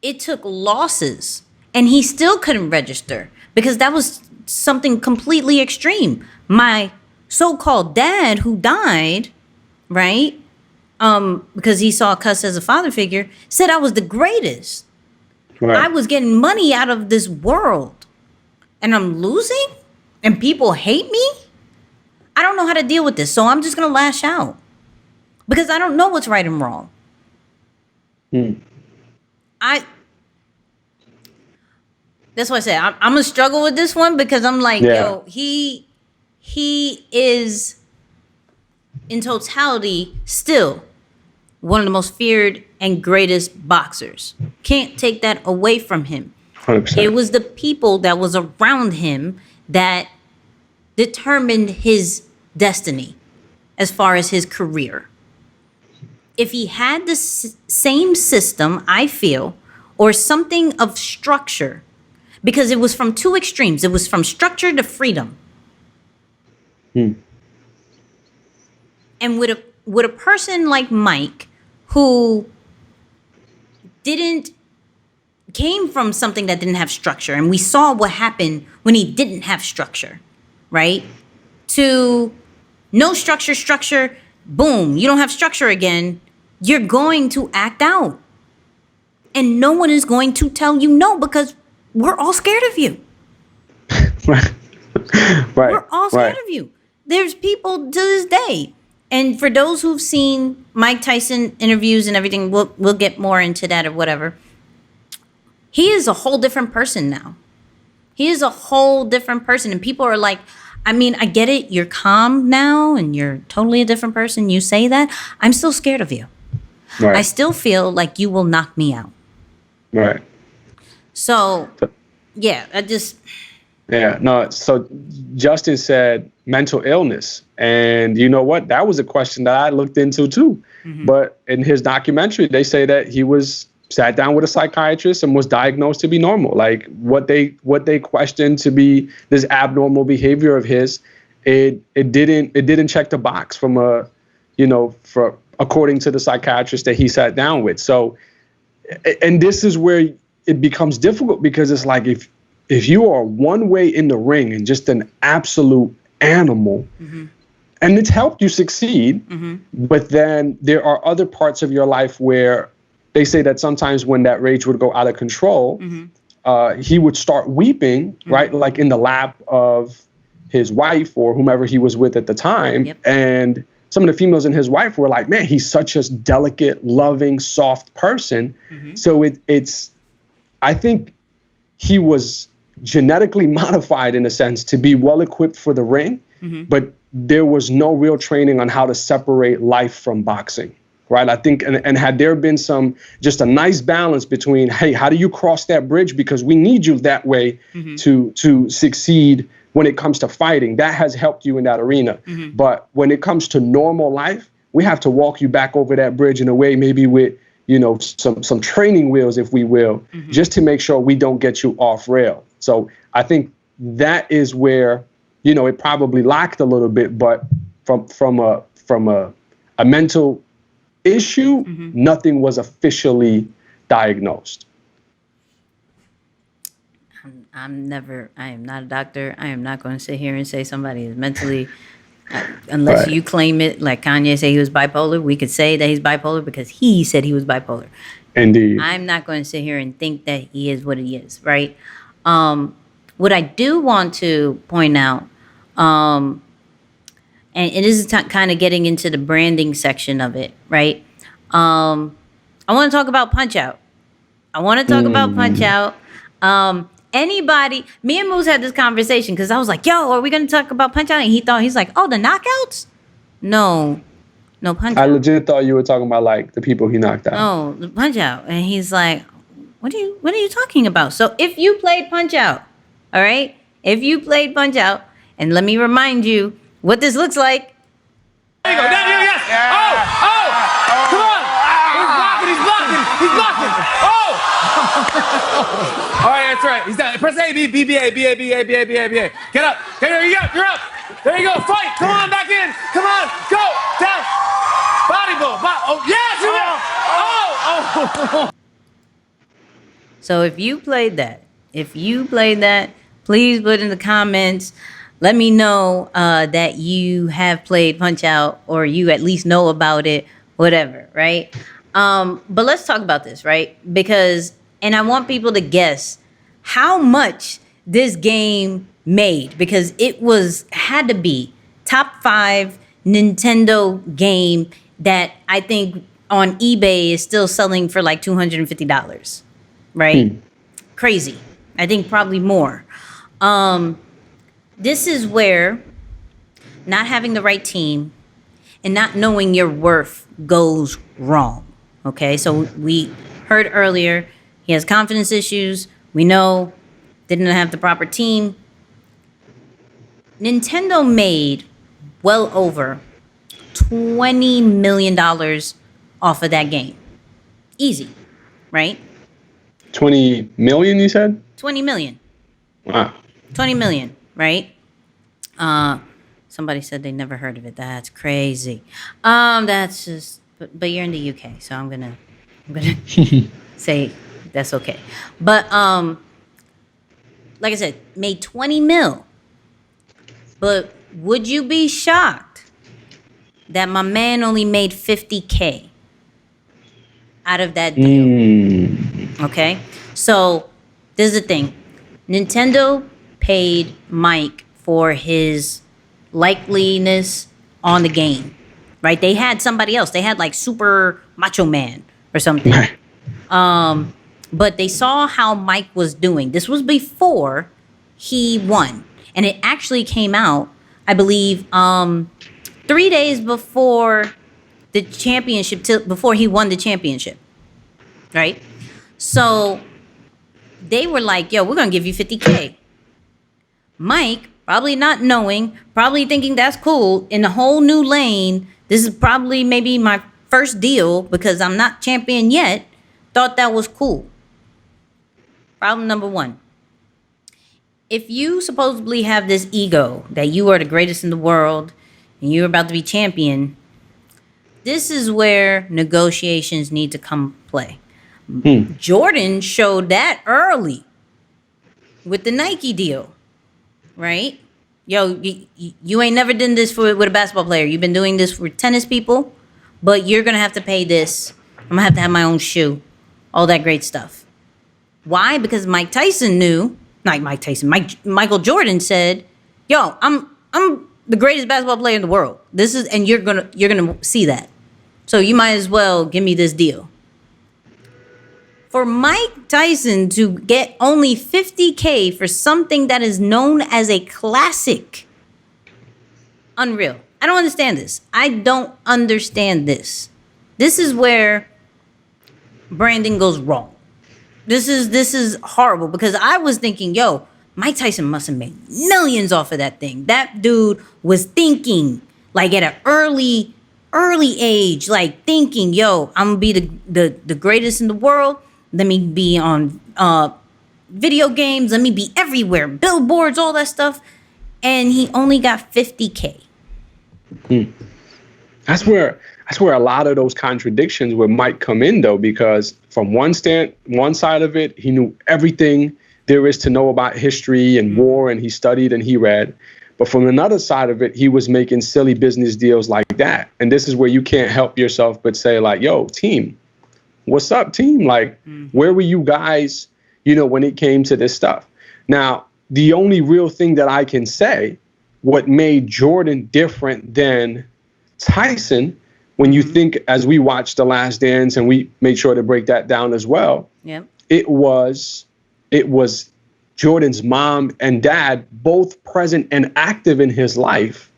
Speaker 2: It took losses, and he still couldn't register, because that was something completely extreme. My so-called dad, who died, right, because he saw Cuss as a father figure, said I was the greatest.
Speaker 3: Right.
Speaker 2: I was getting money out of this world, and I'm losing, and people hate me. I don't know how to deal with this, so I'm just going to lash out, because I don't know what's right and wrong. That's why I said I'm gonna struggle with this one, because I'm like, yo, he is in totality still one of the most feared and greatest boxers. Can't take that away from him.
Speaker 3: 100%.
Speaker 2: It was the people that was around him that determined his destiny as far as his career. If he had the same system, I feel, or something of structure, because it was from two extremes. It was from structure to freedom. And with a person like Mike, who came from something that didn't have structure, and we saw what happened when he didn't have structure, right? To no structure, boom, you don't have structure again, you're going to act out. And no one is going to tell you no, because we're all scared of you.
Speaker 3: Right.
Speaker 2: We're all scared of you. There's people to this day. And for those who've seen Mike Tyson interviews and everything, we'll get more into that or whatever. He is a whole different person now. He is a whole different person. And people are like, I mean, I get it. You're calm now and you're totally a different person. You say that. I'm still scared of you.
Speaker 3: Right.
Speaker 2: I still feel like you will knock me out.
Speaker 3: Right.
Speaker 2: So, yeah,
Speaker 3: So Justin said mental illness. And you know what? That was a question that I looked into too. But in his documentary, they say that he sat down with a psychiatrist and was diagnosed to be normal. Like what they questioned to be this abnormal behavior of his, it didn't check the box from according to the psychiatrist that he sat down with. So, and this is where it becomes difficult, because it's like if you are one way in the ring and just an absolute animal, and it's helped you succeed, but then there are other parts of your life where they say that sometimes when that rage would go out of control, he would start weeping, right? Like in the lap of his wife or whomever he was with at the time.
Speaker 2: Yep.
Speaker 3: And some of the females in his wife were like, man, he's such a delicate, loving, soft person. So I think he was genetically modified in a sense to be well equipped for the ring, but there was no real training on how to separate life from boxing, right? I think, and had there been just a nice balance between, hey, how do you cross that bridge? Because we need you that way to succeed when it comes to fighting. That has helped you in that arena. But when it comes to normal life, we have to walk you back over that bridge in a way, maybe with, some training wheels, if we will, just to make sure we don't get you off rail. So I think that is where, it probably lacked a little bit, but from a mental issue, nothing was officially diagnosed.
Speaker 2: I am not a doctor. I am not going to sit here and say somebody is mentally Unless you claim it, like Kanye say he was bipolar, we could say that he's bipolar because he said he was bipolar.
Speaker 3: Indeed.
Speaker 2: I'm not going to sit here and think that he is what he is, right? What I do want to point out, and it is kind of getting into the branding section of it, right? I want to talk about Punchout. Anybody, me and Moose had this conversation because I was like, yo, are we going to talk about Punchout? And he's like, oh, the knockouts? No, Punchout.
Speaker 3: I legit thought you were talking about like the people he knocked out.
Speaker 2: No, the Punchout. And he's like, what are you talking about? So if you played Punchout, all right? If you played Punchout, and let me remind you what this looks like.
Speaker 10: There you go. Yes. Come on. He's blocking. Oh. All right, that's right. He's down. Press A, B, B, A. Get up. You're up. There you go. Fight. Come on, back in. Come on. Go. Down. Body blow. Oh, yes. Oh.
Speaker 2: So if you played that, please put in the comments. Let me know that you have played Punchout or you at least know about it, whatever, right? But let's talk about this, right? And I want people to guess how much this game made because it had to be top 5 Nintendo game that I think on eBay is still selling for like $250, right? Crazy. I think probably more. This is where not having the right team and not knowing your worth goes wrong. Okay, so we heard earlier he has confidence issues. We know didn't have the proper team. Nintendo made well over $20 million off of that game. Easy, right?
Speaker 3: 20 million, you said?
Speaker 2: 20 million.
Speaker 3: Wow.
Speaker 2: 20 million, right? Somebody said they never heard of it. That's crazy. That's just, but you're in the UK, so I'm gonna say that's okay. But like I said, made 20 mil. But would you be shocked that my man only made 50K out of that deal? Okay, so this is the thing. Nintendo paid Mike for his likeliness on the game, right? They had somebody else. They had like Super Macho Man or something. But they saw how Mike was doing. This was before he won. And it actually came out, I believe, 3 days before the championship, before he won the championship, right? So they were like, yo, we're going to give you 50K. Mike, probably not knowing, probably thinking that's cool, in a whole new lane, this is probably maybe my first deal because I'm not champion yet, thought that was cool. Problem number 1. If you supposedly have this ego that you are the greatest in the world and you're about to be champion, this is where negotiations need to come play. Jordan showed that early with the Nike deal, right? Yo, you ain't never done this with a basketball player. You've been doing this for tennis people, but you're going to have to pay this. I'm going to have my own shoe. All that great stuff. Why? Because Mike Tyson knew, not Mike Tyson, Michael Jordan said, yo, I'm the greatest basketball player in the world. This is, and you're gonna see that. So you might as well give me this deal. For Mike Tyson to get only 50K for something that is known as a classic, unreal. I don't understand this. I don't understand this. This is where branding goes wrong. This is horrible because I was thinking, yo, Mike Tyson must have made millions off of that thing. That dude was thinking like at an early age, like thinking, yo, I'm gonna be the greatest in the world. Let me be on video games. Let me be everywhere, billboards, all that stuff. And he only got 50K.
Speaker 3: That's where a lot of those contradictions with Mike come in, though, because from one side of it, he knew everything there is to know about history and war, and he studied and he read. But from another side of it, he was making silly business deals like that. And this is where you can't help yourself but say like, yo, team, what's up, team? Like, where were you guys, when it came to this stuff? Now, the only real thing that I can say, what made Jordan different than Tyson, when you think, as we watched The Last Dance, and we made sure to break that down as well, it was Jordan's mom and dad both present and active in his life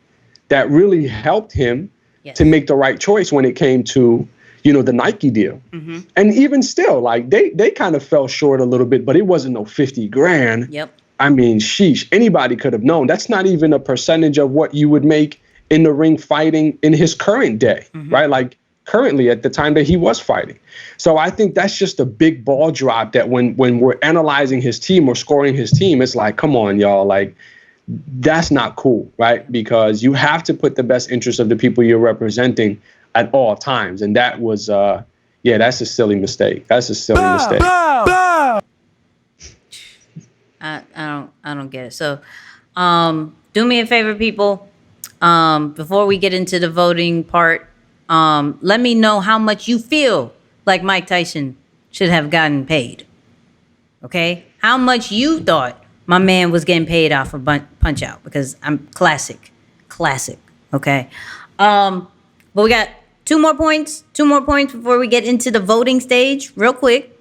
Speaker 3: that really helped him to make the right choice when it came to, the Nike deal. And even still, like they kind of fell short a little bit, but it wasn't no 50 grand. I mean, sheesh, anybody could have known. That's not even a percentage of what you would make in the ring fighting in his current day, right? Like currently at the time that he was fighting. So I think that's just a big ball drop that when we're analyzing his team or scoring his team, it's like, come on, y'all, like that's not cool, right? Because you have to put the best interest of the people you're representing at all times. And that was, that's a silly mistake. That's a silly mistake.
Speaker 2: I don't get it. So, do me a favor, people. Before we get into the voting part, let me know how much you feel like Mike Tyson should have gotten paid. Okay? How much you thought my man was getting paid off of Punchout, because I'm classic. Okay? But we got two more points before we get into the voting stage. Real quick.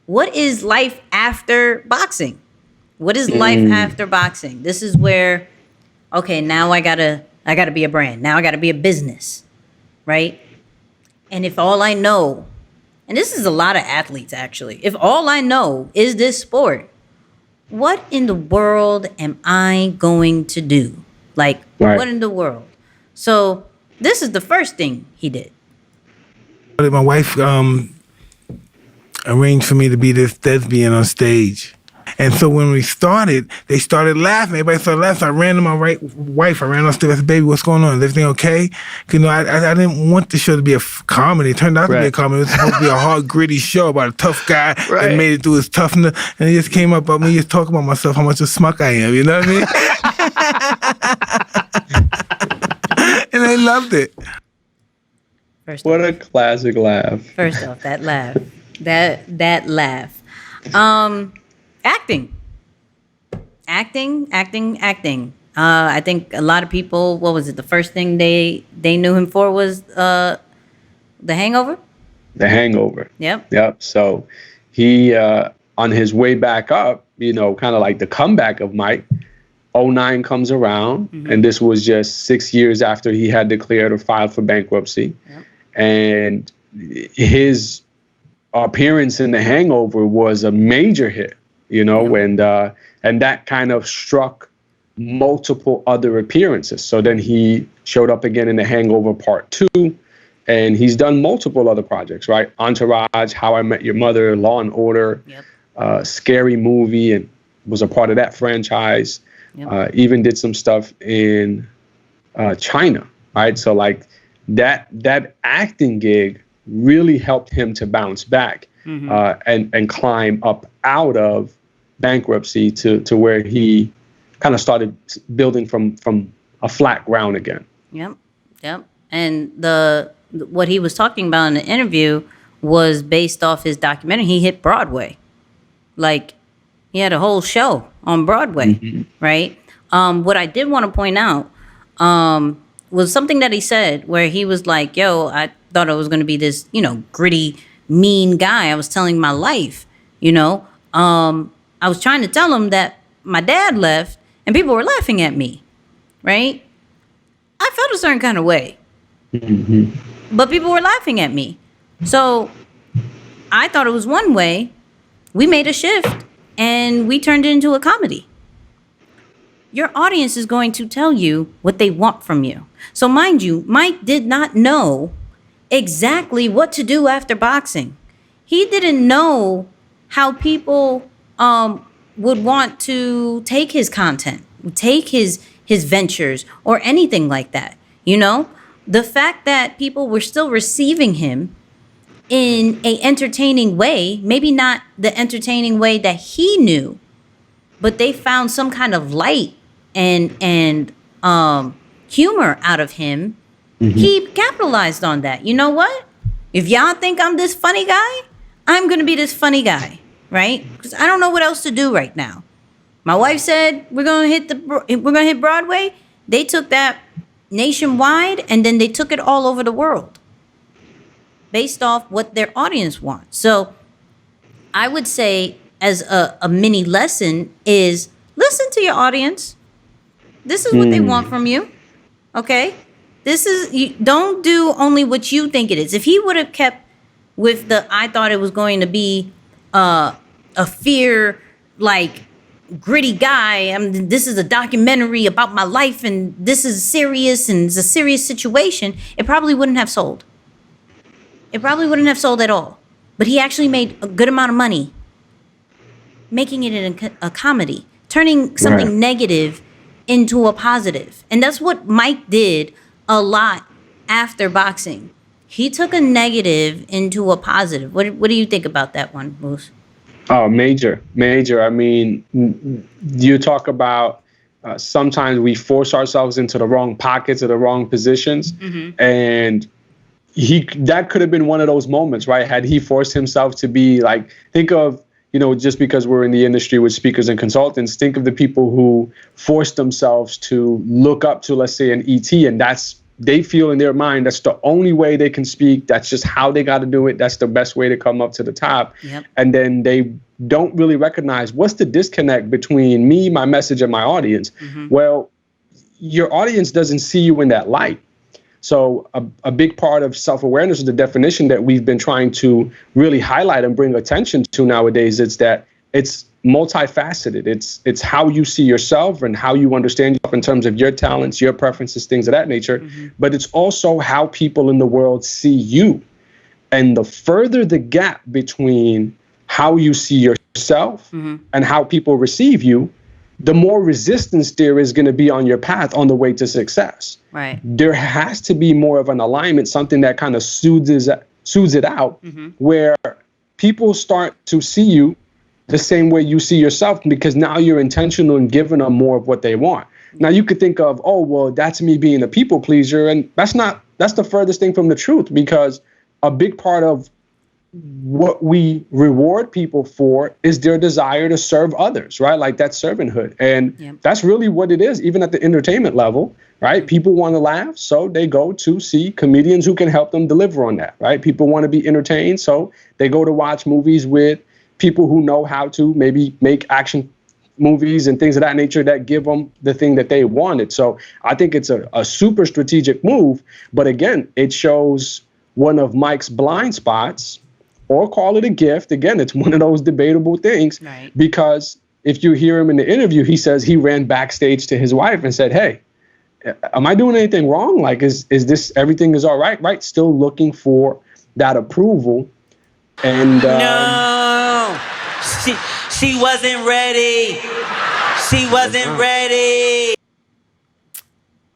Speaker 2: What is life after boxing? What is life after boxing? This is where, okay, now I gotta be a brand. Now I gotta be a business, right? And if all I know, and this is a lot of athletes actually, if all I know is this sport, what in the world am I going to do? Like, what in the world? So this is the first thing he did.
Speaker 9: My wife arranged for me to be this thespian on stage. And so when we started, they started laughing. Everybody started laughing. So I ran to my wife. I ran on stage. I said, baby, what's going on? Is everything okay? Because, I didn't want the show to be a comedy. It turned out to be a comedy. It was supposed to be a hard, gritty show about a tough guy that made it through his toughness. And it just came up about me just talking about myself, how much of a smuck I am. You know what I mean? And they loved it.
Speaker 3: What a classic laugh.
Speaker 2: First off, that laugh. That laugh. Acting. I think a lot of people, what was it? The first thing they knew him for was The Hangover?
Speaker 3: The Hangover.
Speaker 2: Yep.
Speaker 3: So he, on his way back up, kind of like the comeback of Mike, 2009 comes around, and this was just 6 years after he had declared or filed for bankruptcy. Yep. And his appearance in The Hangover was a major hit, and that kind of struck multiple other appearances. So then he showed up again in The Hangover Part 2, and he's done multiple other projects, right? Entourage, How I Met Your Mother, Law and Order, Scary Movie, and was a part of that franchise. Even did some stuff in China, right? So like that acting gig really helped him to bounce back and climb up out of bankruptcy to where he kind of started building from a flat ground again.
Speaker 2: Yep. And what he was talking about in the interview was based off his documentary. He hit Broadway. Like, he had a whole show on Broadway, right? What I did want to point out was something that he said where he was like, yo, I thought I was going to be this, gritty, mean guy. I was telling my life, I was trying to tell him that my dad left and people were laughing at me, right? I felt a certain kind of way, but people were laughing at me. So I thought it was one way. We made a shift and we turned it into a comedy. Your audience is going to tell you what they want from you. So mind you, Mike did not know exactly what to do after boxing. He didn't know how people would want to take his content, take his ventures, or anything like that. The fact that people were still receiving him in a entertaining way, maybe not the entertaining way that he knew, but they found some kind of light and humor out of him, he capitalized on that. You know what? If y'all think I'm this funny guy, I'm gonna be this funny guy, right? Because I don't know what else to do right now. My wife said we're gonna hit Broadway. They took that nationwide, and then they took it all over the world, based off what their audience wants. So, I would say, as a mini lesson, is listen to your audience. This is what they want from you, okay? Don't do only what you think it is. If he would have kept with I thought it was going to be a fear, like, gritty guy. This is a documentary about my life, and this is serious, and it's a serious situation. It probably wouldn't have sold. It probably wouldn't have sold at all. But he actually made a good amount of money making it a comedy, turning something negative into a positive. And that's what Mike did a lot after boxing. He took a negative into a positive. What do you think about that one, Moose?
Speaker 3: Oh, major. I mean, you talk about sometimes we force ourselves into the wrong pockets or the wrong positions. And that could have been one of those moments, right? Had he forced himself to be like, think of, just because we're in the industry with speakers and consultants, think of the people who forced themselves to look up to, let's say, an ET, and they feel in their mind that's the only way they can speak. That's just how they got to do it. That's the best way to come up to the top.
Speaker 2: Yep.
Speaker 3: And then they don't really recognize what's the disconnect between me, my message, and my audience. Well, your audience doesn't see you in that light. So a big part of self-awareness is the definition that we've been trying to really highlight and bring attention to nowadays. It's that it's multifaceted. It's how you see yourself and how you understand yourself in terms of your talents, your preferences, things of that nature. But it's also how people in the world see you. And the further the gap between how you see yourself and how people receive you, the more resistance there is going to be on your path on the way to success.
Speaker 2: Right.
Speaker 3: There has to be more of an alignment, something that kind of soothes it out, where people start to see you the same way you see yourself, because now you're intentional in giving them more of what they want. Now you could think of, oh, well, that's me being a people pleaser. And that's the furthest thing from the truth, because a big part of what we reward people for is their desire to serve others, right? Like that servanthood. And that's really what it is, even at the entertainment level, right? People want to laugh, so they go to see comedians who can help them deliver on that, right? People want to be entertained, so they go to watch movies with people who know how to maybe make action movies and things of that nature that give them the thing that they wanted. So I think it's a super strategic move. But again, it shows one of Mike's blind spots, or call it a gift. Again, it's one of those debatable things,
Speaker 2: right?
Speaker 3: Because if you hear him in the interview, he says he ran backstage to his wife and said, hey, am I doing anything wrong? Like, is this, everything is all right? Right. Still looking for that approval. And
Speaker 11: no, she wasn't ready. She wasn't ready.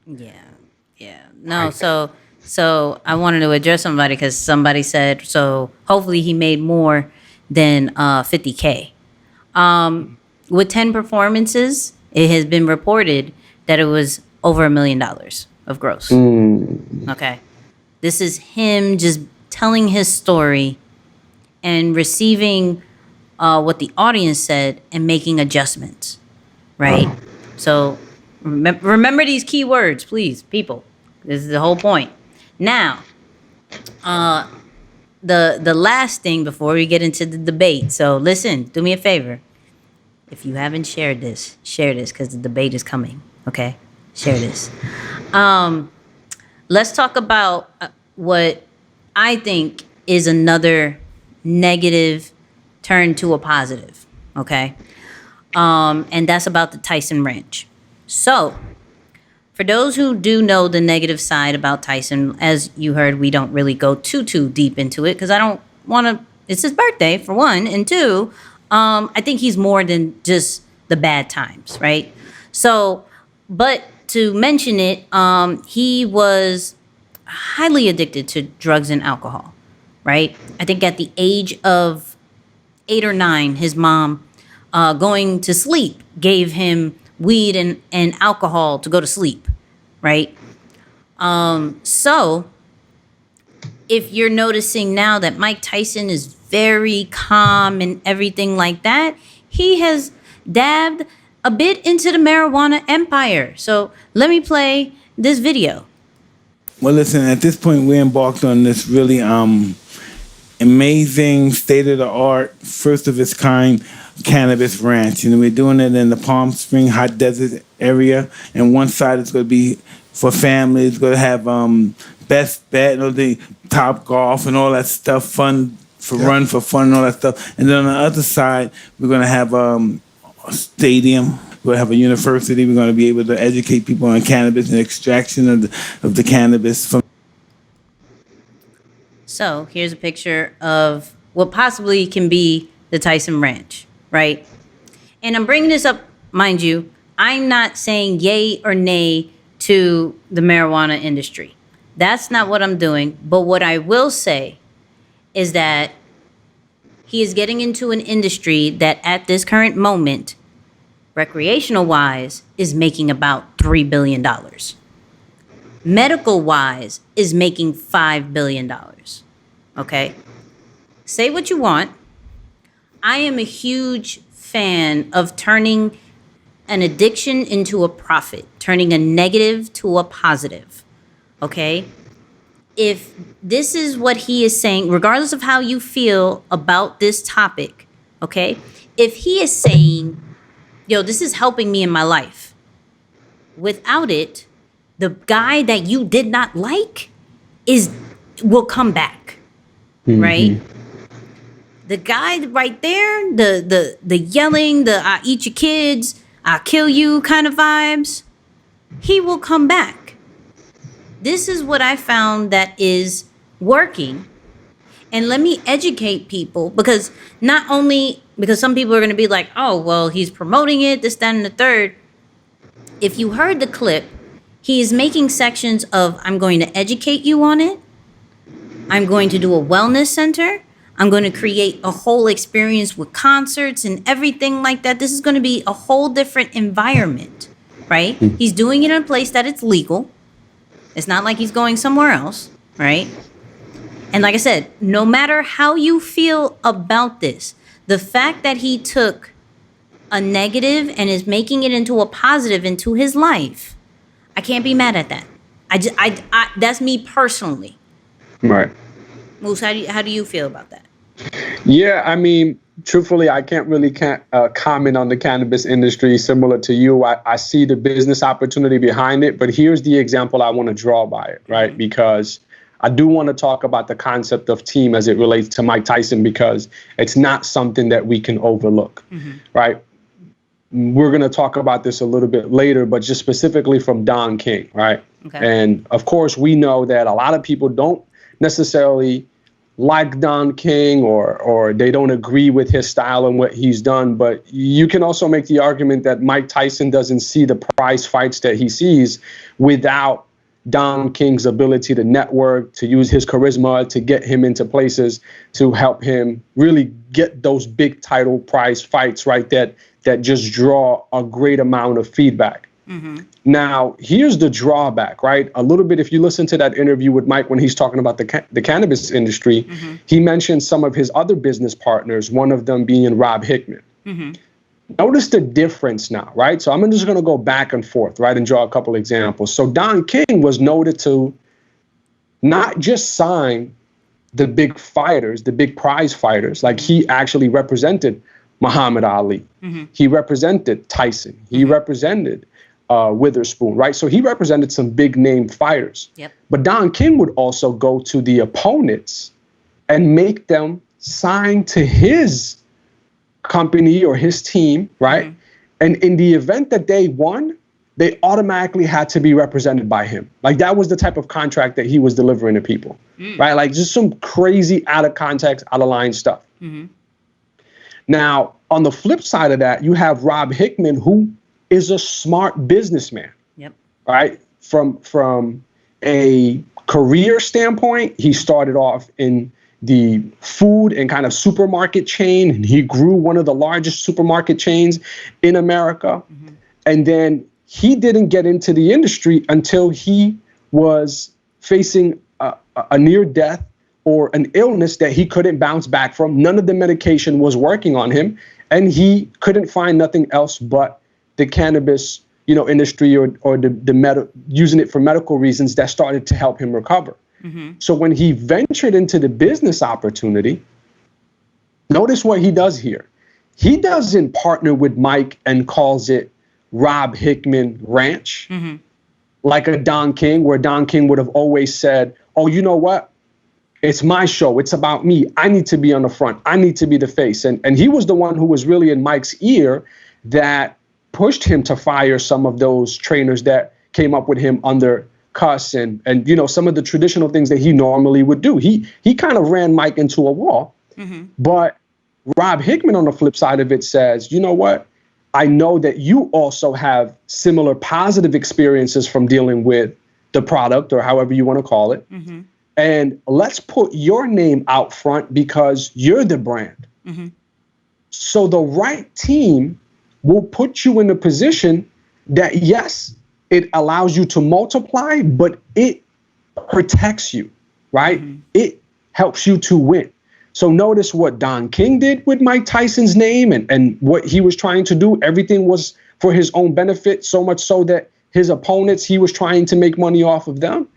Speaker 2: Yeah. No, so I wanted to address somebody, because somebody said, so hopefully he made more than $50K. With 10 performances, it has been reported that it was over $1 million of gross. Okay. This is him just telling his story and receiving what the audience said and making adjustments, right? So remember these key words, please, people. This is the whole point. Now, the last thing before we get into the debate. So listen, do me a favor. If you haven't shared this, share this, because the debate is coming. Okay, share this. Let's talk about what I think is another negative turn to a positive. Okay, and that's about the Tyson Ranch. So, for those who do know the negative side about Tyson, as you heard, we don't really go too deep into it, because I don't want to. It's his birthday, for one, and two, I think he's more than just the bad times, right? So, but to mention it, he was highly addicted to drugs and alcohol, right? I think at the age of 8 or 9, his mom, going to sleep, gave him weed and alcohol to go to sleep, right? So if you're noticing now that Mike Tyson is very calm and everything like that, he has dabbed a bit into the marijuana empire. So let me play this video.
Speaker 9: Well, listen, at this point, we embarked on this really amazing, state-of-the-art, first of its kind cannabis ranch. And we're doing it in the Palm Spring hot desert area. And one side is going to be for families. It's going to have best bet, the Top Golf and all that stuff, fun for run for fun and all that stuff. And then on the other side, we're going to have a stadium. We're going to have a university. We're going to be able to educate people on cannabis and extraction of the cannabis from.
Speaker 2: So here's a picture of what possibly can be the Tyson Ranch, right? And I'm bringing this up, mind you, I'm not saying yay or nay to the marijuana industry. That's not what I'm doing. But what I will say is that he is getting into an industry that at this current moment, recreational-wise, is making about $3 billion. Medical-wise is making $5 billion. Okay? Say what you want. I am a huge fan of turning an addiction into a profit, turning a negative to a positive. Okay? If this is what he is saying, regardless of how you feel about this topic, okay? If he is saying, yo, this is helping me in my life, without it, the guy that you did not like will come back, right? The guy right there, the yelling, the I eat your kids, I kill you kind of vibes, he will come back. This is what I found that is working. And let me educate people, because not only, because some people are going to be like, oh, well, he's promoting it, this, that, and the third. If you heard the clip, he is making sections of, I'm going to educate you on it. I'm going to do a wellness center. I'm going to create a whole experience with concerts and everything like that. This is going to be a whole different environment, right? He's doing it in a place that it's legal. It's not like he's going somewhere else, right? And like I said, no matter how you feel about this, the fact that he took a negative and is making it into a positive into his life, I can't be mad at that. I that's me personally.
Speaker 3: Right.
Speaker 2: Moose, how do you feel about that?
Speaker 3: Yeah, I mean, truthfully, I can't really comment on the cannabis industry. Similar to you, I see the business opportunity behind it, but here's the example I want to draw by it, right? Because I do want to talk about the concept of team as it relates to Mike Tyson, because it's not something that we can overlook, right? We're going to talk about this a little bit later, but just specifically from Don King, right? Okay. And of course, we know that a lot of people don't necessarily like Don King or they don't agree with his style and what he's done. But you can also make the argument that Mike Tyson doesn't see the prize fights that he sees without Don King's ability to network, to use his charisma, to get him into places, to help him really get those big title prize fights, right, that just draw a great amount of feedback. Now, here's the drawback, right? A little bit, if you listen to that interview with Mike when he's talking about the cannabis industry, he mentioned some of his other business partners, one of them being Rob Hickman. Notice the difference now, right? So I'm just going to go back and forth, right, and draw a couple examples. So Don King was noted to not just sign the big fighters, the big prize fighters, like he actually represented Muhammad Ali. He represented Tyson. He represented Witherspoon, right? So he represented some big name fighters. But Don King would also go to the opponents and make them sign to his company or his team, right? And in the event that they won, they automatically had to be represented by him. Like that was the type of contract that he was delivering to people, right? Like just some crazy out of context, out of line stuff. Now, on the flip side of that, you have Rob Hickman, who is a smart businessman, right? From a career standpoint, he started off in the food and kind of supermarket chain, and he grew one of the largest supermarket chains in America. And then he didn't get into the industry until he was facing a near death or an illness that he couldn't bounce back from. None of the medication was working on him, and he couldn't find nothing else but the cannabis, industry or using it for medical reasons that started to help him recover. So when he ventured into the business opportunity, notice what he does here. He doesn't partner with Mike and calls it Rob Hickman Ranch, like a Don King, where Don King would have always said, oh, you know what? It's my show. It's about me. I need to be on the front. I need to be the face. And he was the one who was really in Mike's ear that pushed him to fire some of those trainers that came up with him under cuss and some of the traditional things that he normally would do. He kind of ran Mike into a wall. But Rob Hickman on the flip side of it says, you know what? I know that you also have similar positive experiences from dealing with the product or however you want to call it. And let's put your name out front because you're the brand. So the right team will put you in a position that, yes, it allows you to multiply, but it protects you, right? It helps you to win. So notice what Don King did with Mike Tyson's name and what he was trying to do. Everything was for his own benefit, so much so that his opponents, he was trying to make money off of them.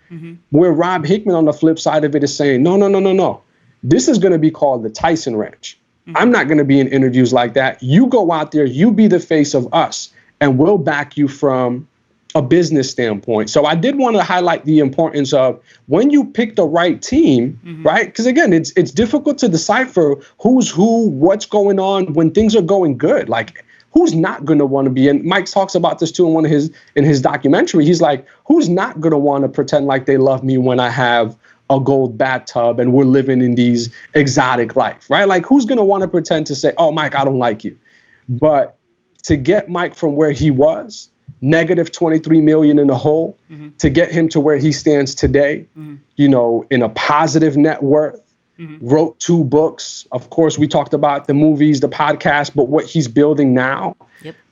Speaker 3: Where Rob Hickman on the flip side of it is saying, no. This is going to be called the Tyson Ranch. I'm not going to be in interviews like that. You go out there, you be the face of us, and we'll back you from a business standpoint. So I did want to highlight the importance of when you pick the right team, right? Because again, it's difficult to decipher who's who, what's going on when things are going good. Like, who's not going to want to be? And Mike talks about this too in his documentary. He's like, who's not going to want to pretend like they love me when I have a gold bathtub and we're living in these exotic life, right? Like, who's going to want to pretend to say, oh, Mike, I don't like you. But to get Mike from where he was, negative 23 million in the hole, to get him to where he stands today, in a positive net worth, wrote 2 books. Of course, we talked about the movies, the podcast, but what he's building now,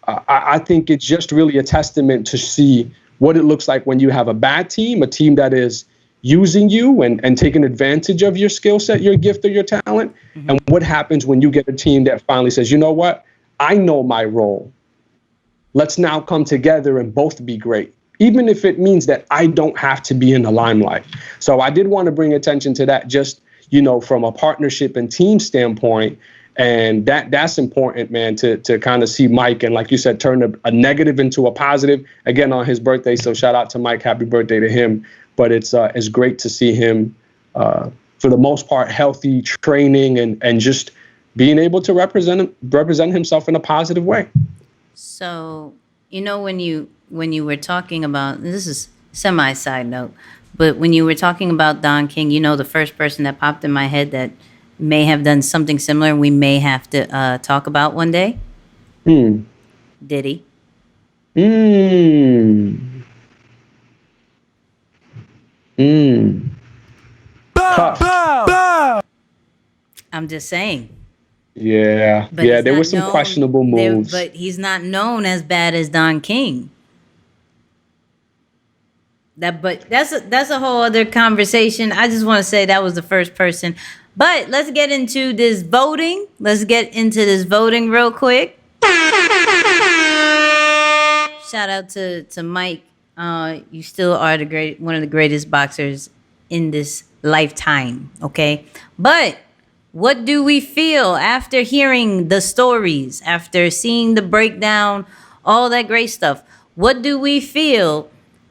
Speaker 3: I think it's just really a testament to see what it looks like when you have a bad team, a team that is using you and taking advantage of your skill set, your gift, or your talent. And what happens when you get a team that finally says, you know what? I know my role. Let's now come together and both be great, even if it means that I don't have to be in the limelight. So I did want to bring attention to that just, from a partnership and team standpoint. And that's important, man, to kind of see Mike and, like you said, turn a negative into a positive again on his birthday. So shout out to Mike. Happy birthday to him. But it's great to see him, for the most part, healthy, training and just being able to represent himself in a positive way.
Speaker 2: So, when you were talking about, this is semi-side note, but when you were talking about Don King, the first person that popped in my head that may have done something similar we may have to talk about one day? Diddy. I'm just saying.
Speaker 3: Yeah, there were some questionable moves.
Speaker 2: But he's not known as bad as Don King. But that's a whole other conversation. I just want to say that was the first person. But let's get into this voting. Let's get into this voting real quick. Shout out to Mike. You still are one of the greatest boxers in this lifetime. Okay, but what do we feel after hearing the stories, after seeing the breakdown, all that great stuff? What do we feel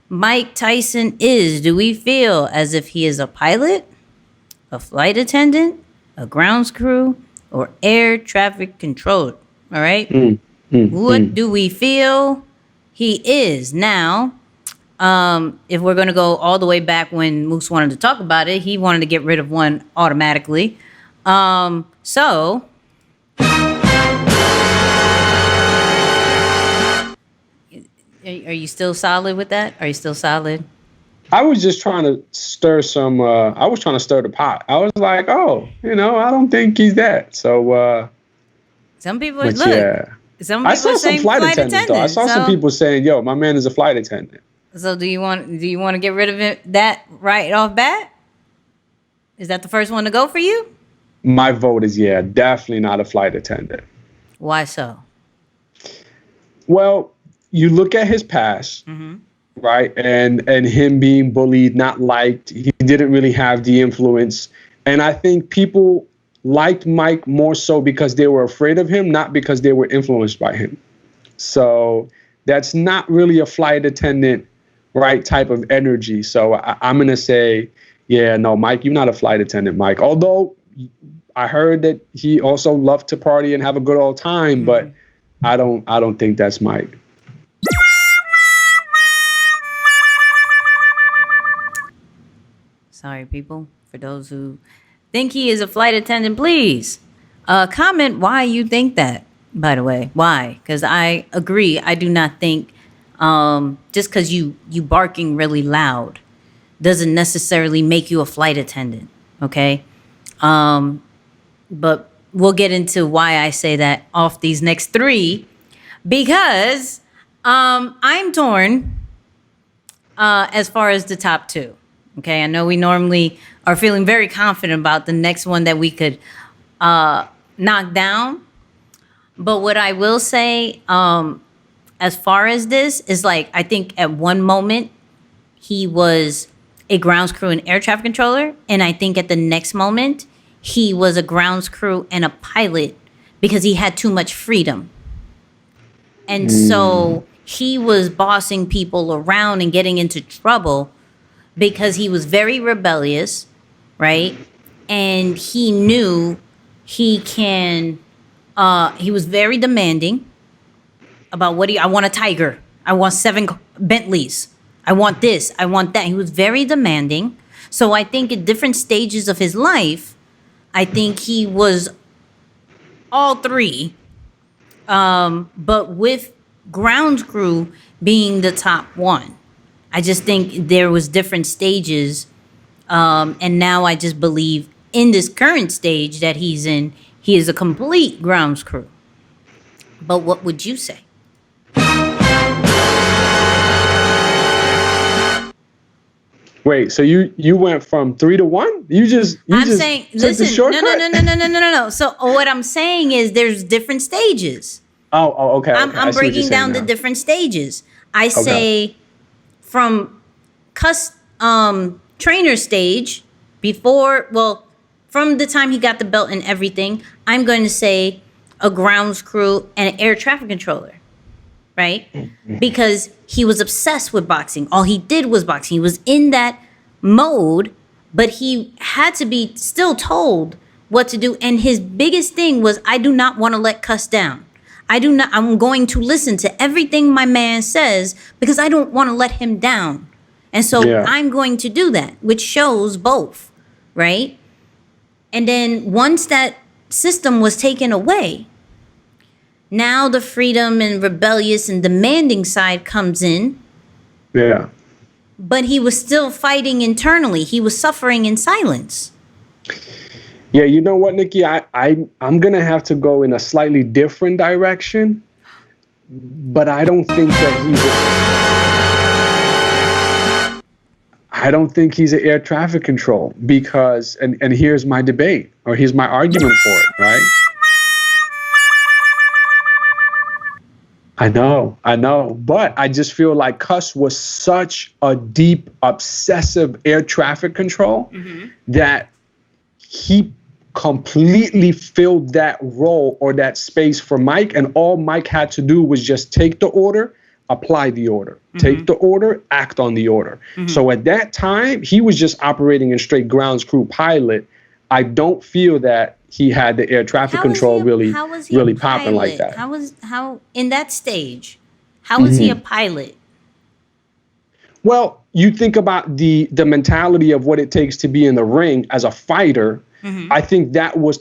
Speaker 2: Mike Tyson is? Do we feel as if he is a pilot, a flight attendant, a grounds crew, or air traffic controller? All right. What do we feel he is now? If we're going to go all the way back when Moose wanted to talk about it, he wanted to get rid of one automatically. So are you still solid with that? Are you still solid?
Speaker 3: I was just trying to stir the pot. I was like, I don't think he's that. So,
Speaker 2: some people,
Speaker 3: look,
Speaker 2: Some
Speaker 3: I
Speaker 2: people
Speaker 3: saw
Speaker 2: are
Speaker 3: some
Speaker 2: saying
Speaker 3: flight attendants, though. I saw some people saying, "Yo, my man is a flight attendant."
Speaker 2: So do you want to get rid of that right off bat? Is that the first one to go for you?
Speaker 3: My vote is definitely not a flight attendant.
Speaker 2: Why so?
Speaker 3: Well, you look at his past, right, and him being bullied, not liked. He didn't really have the influence, and I think people liked Mike more so because they were afraid of him, not because they were influenced by him. So that's not really a flight attendant, right, type of energy. So I'm going to say, no, Mike, you're not a flight attendant, Mike. Although I heard that he also loved to party and have a good old time, but I don't think that's Mike.
Speaker 2: Sorry, people. For those who think he is a flight attendant, please comment why you think that, by the way. Why? Because I agree. I do not think just because you barking really loud doesn't necessarily make you a flight attendant, okay? But we'll get into why I say that off these next three, because I'm torn as far as the top two. Okay, I know we normally are feeling very confident about the next one that we could knock down. But what I will say, as far as this, is like, I think at one moment he was a grounds crew and air traffic controller. And I think at the next moment he was a grounds crew and a pilot because he had too much freedom. And so he was bossing people around and getting into trouble because he was very rebellious, right? And he knew he was very demanding about I want a Tiger. I want 7 Bentleys. I want this. I want that. He was very demanding. So I think at different stages of his life, I think he was all three. But with ground crew being the top one. I just think there was different stages, and now I just believe in this current stage that he's in, he is a complete grounds crew. But what would you say?
Speaker 3: Wait, so you went from 3 to 1? I'm
Speaker 2: saying, listen, no. So what I'm saying is there's different stages.
Speaker 3: Oh, okay.
Speaker 2: I'm breaking down the different stages. I say from trainer stage from the time he got the belt and everything, I'm going to say a grounds crew and an air traffic controller, right? Because he was obsessed with boxing. All he did was boxing. He was in that mode, but he had to be still told what to do. And his biggest thing was, I do not want to let Cuss down. I'm going to listen to everything my man says because I don't want to let him down. And so I'm going to do that, which shows both, right? And then once that system was taken away, now the freedom and rebellious and demanding side comes in.
Speaker 3: Yeah.
Speaker 2: But he was still fighting internally. He was suffering in silence.
Speaker 3: Yeah, you know what, Nikki? I'm gonna have to go in a slightly different direction, but I don't think he's an air traffic control because, and here's my debate, or here's my argument for it, right? I know, but I just feel like Cuss was such a deep, obsessive air traffic control that he completely filled that role or that space for Mike, and all Mike had to do was just take the order, apply the order, take the order, act on the order. So at that time, he was just operating in straight grounds crew pilot. I don't feel that he had the air traffic control really popping like that.
Speaker 2: How in that stage, how was he a pilot?
Speaker 3: Well, you think about the mentality of what it takes to be in the ring as a fighter. I think that was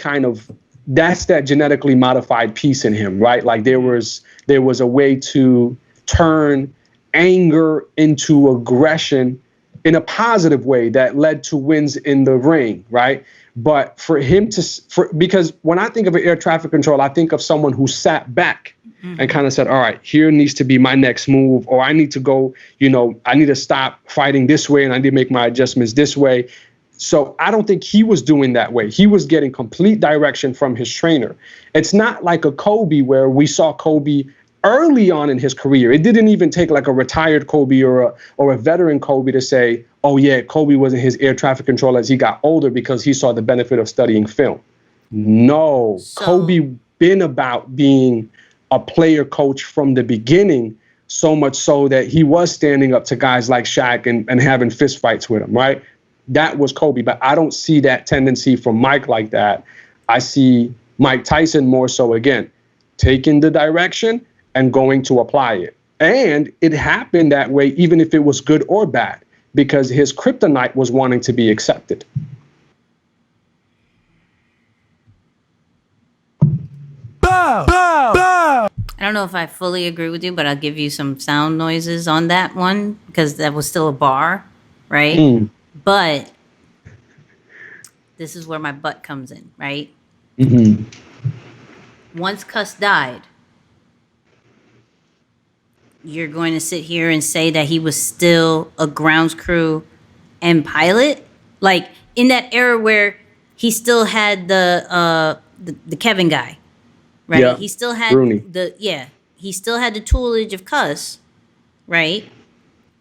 Speaker 3: that's that genetically modified piece in him, right? Like there was a way to turn anger into aggression in a positive way that led to wins in the ring, right? But for him to, because when I think of an air traffic control, I think of someone who sat back and kind of said, all right, here needs to be my next move, or I need to go, I need to stop fighting this way and I need to make my adjustments this way. So I don't think he was doing that way. He was getting complete direction from his trainer. It's not like a Kobe where we saw Kobe early on in his career. It didn't even take like a retired Kobe or a veteran Kobe to say, oh yeah, Kobe wasn't his air traffic control as he got older because he saw the benefit of studying film. No, Kobe been about being a player coach from the beginning, so much so that he was standing up to guys like Shaq and having fist fights with him, right? That was Kobe, but I don't see that tendency from Mike like that. I see Mike Tyson more so, again, taking the direction and going to apply it. And it happened that way, even if it was good or bad, because his kryptonite was wanting to be accepted.
Speaker 2: I don't know if I fully agree with you, but I'll give you some sound noises on that one because that was still a bar, right? But this is where my butt comes in, right? Once Cuss died, you're going to sit here and say that he was still a grounds crew and pilot? Like in that era where he still had the Kevin guy. Right,
Speaker 3: yeah.
Speaker 2: He still had he still had the toolage of Cuss, right?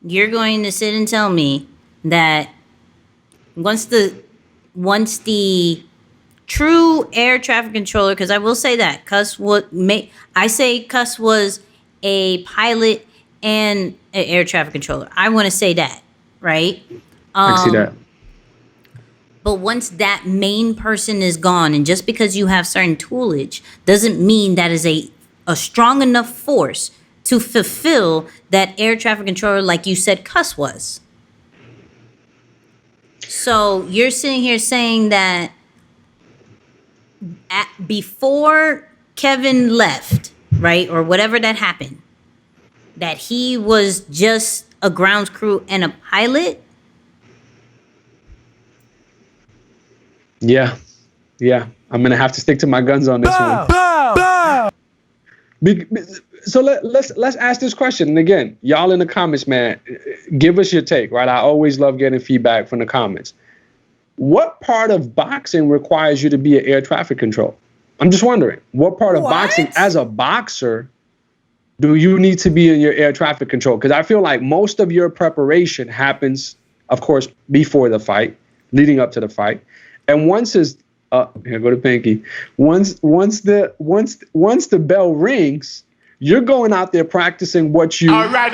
Speaker 2: You're going to sit and tell me that once the true air traffic controller, because I will say that Cuss Cuss was a pilot and an air traffic controller. I want to say that, right?
Speaker 3: I see that.
Speaker 2: But once that main person is gone, and just because you have certain toolage doesn't mean that is a strong enough force to fulfill that air traffic controller like you said Cuss was. So you're sitting here saying that before Kevin left, right, or whatever that happened, that he was just a grounds crew and a pilot?
Speaker 3: Yeah. I'm going to have to stick to my guns on this one. So let's ask this question. And again, y'all in the comments, man, give us your take, right? I always love getting feedback from the comments. What part of boxing requires you to be an air traffic control? I'm just wondering, what part of boxing as a boxer do you need to be in your air traffic control? Because I feel like most of your preparation happens, of course, before the fight, leading up to the fight. And once is here go to Pinky. Once the bell rings, you're going out there practicing what you.
Speaker 10: All right.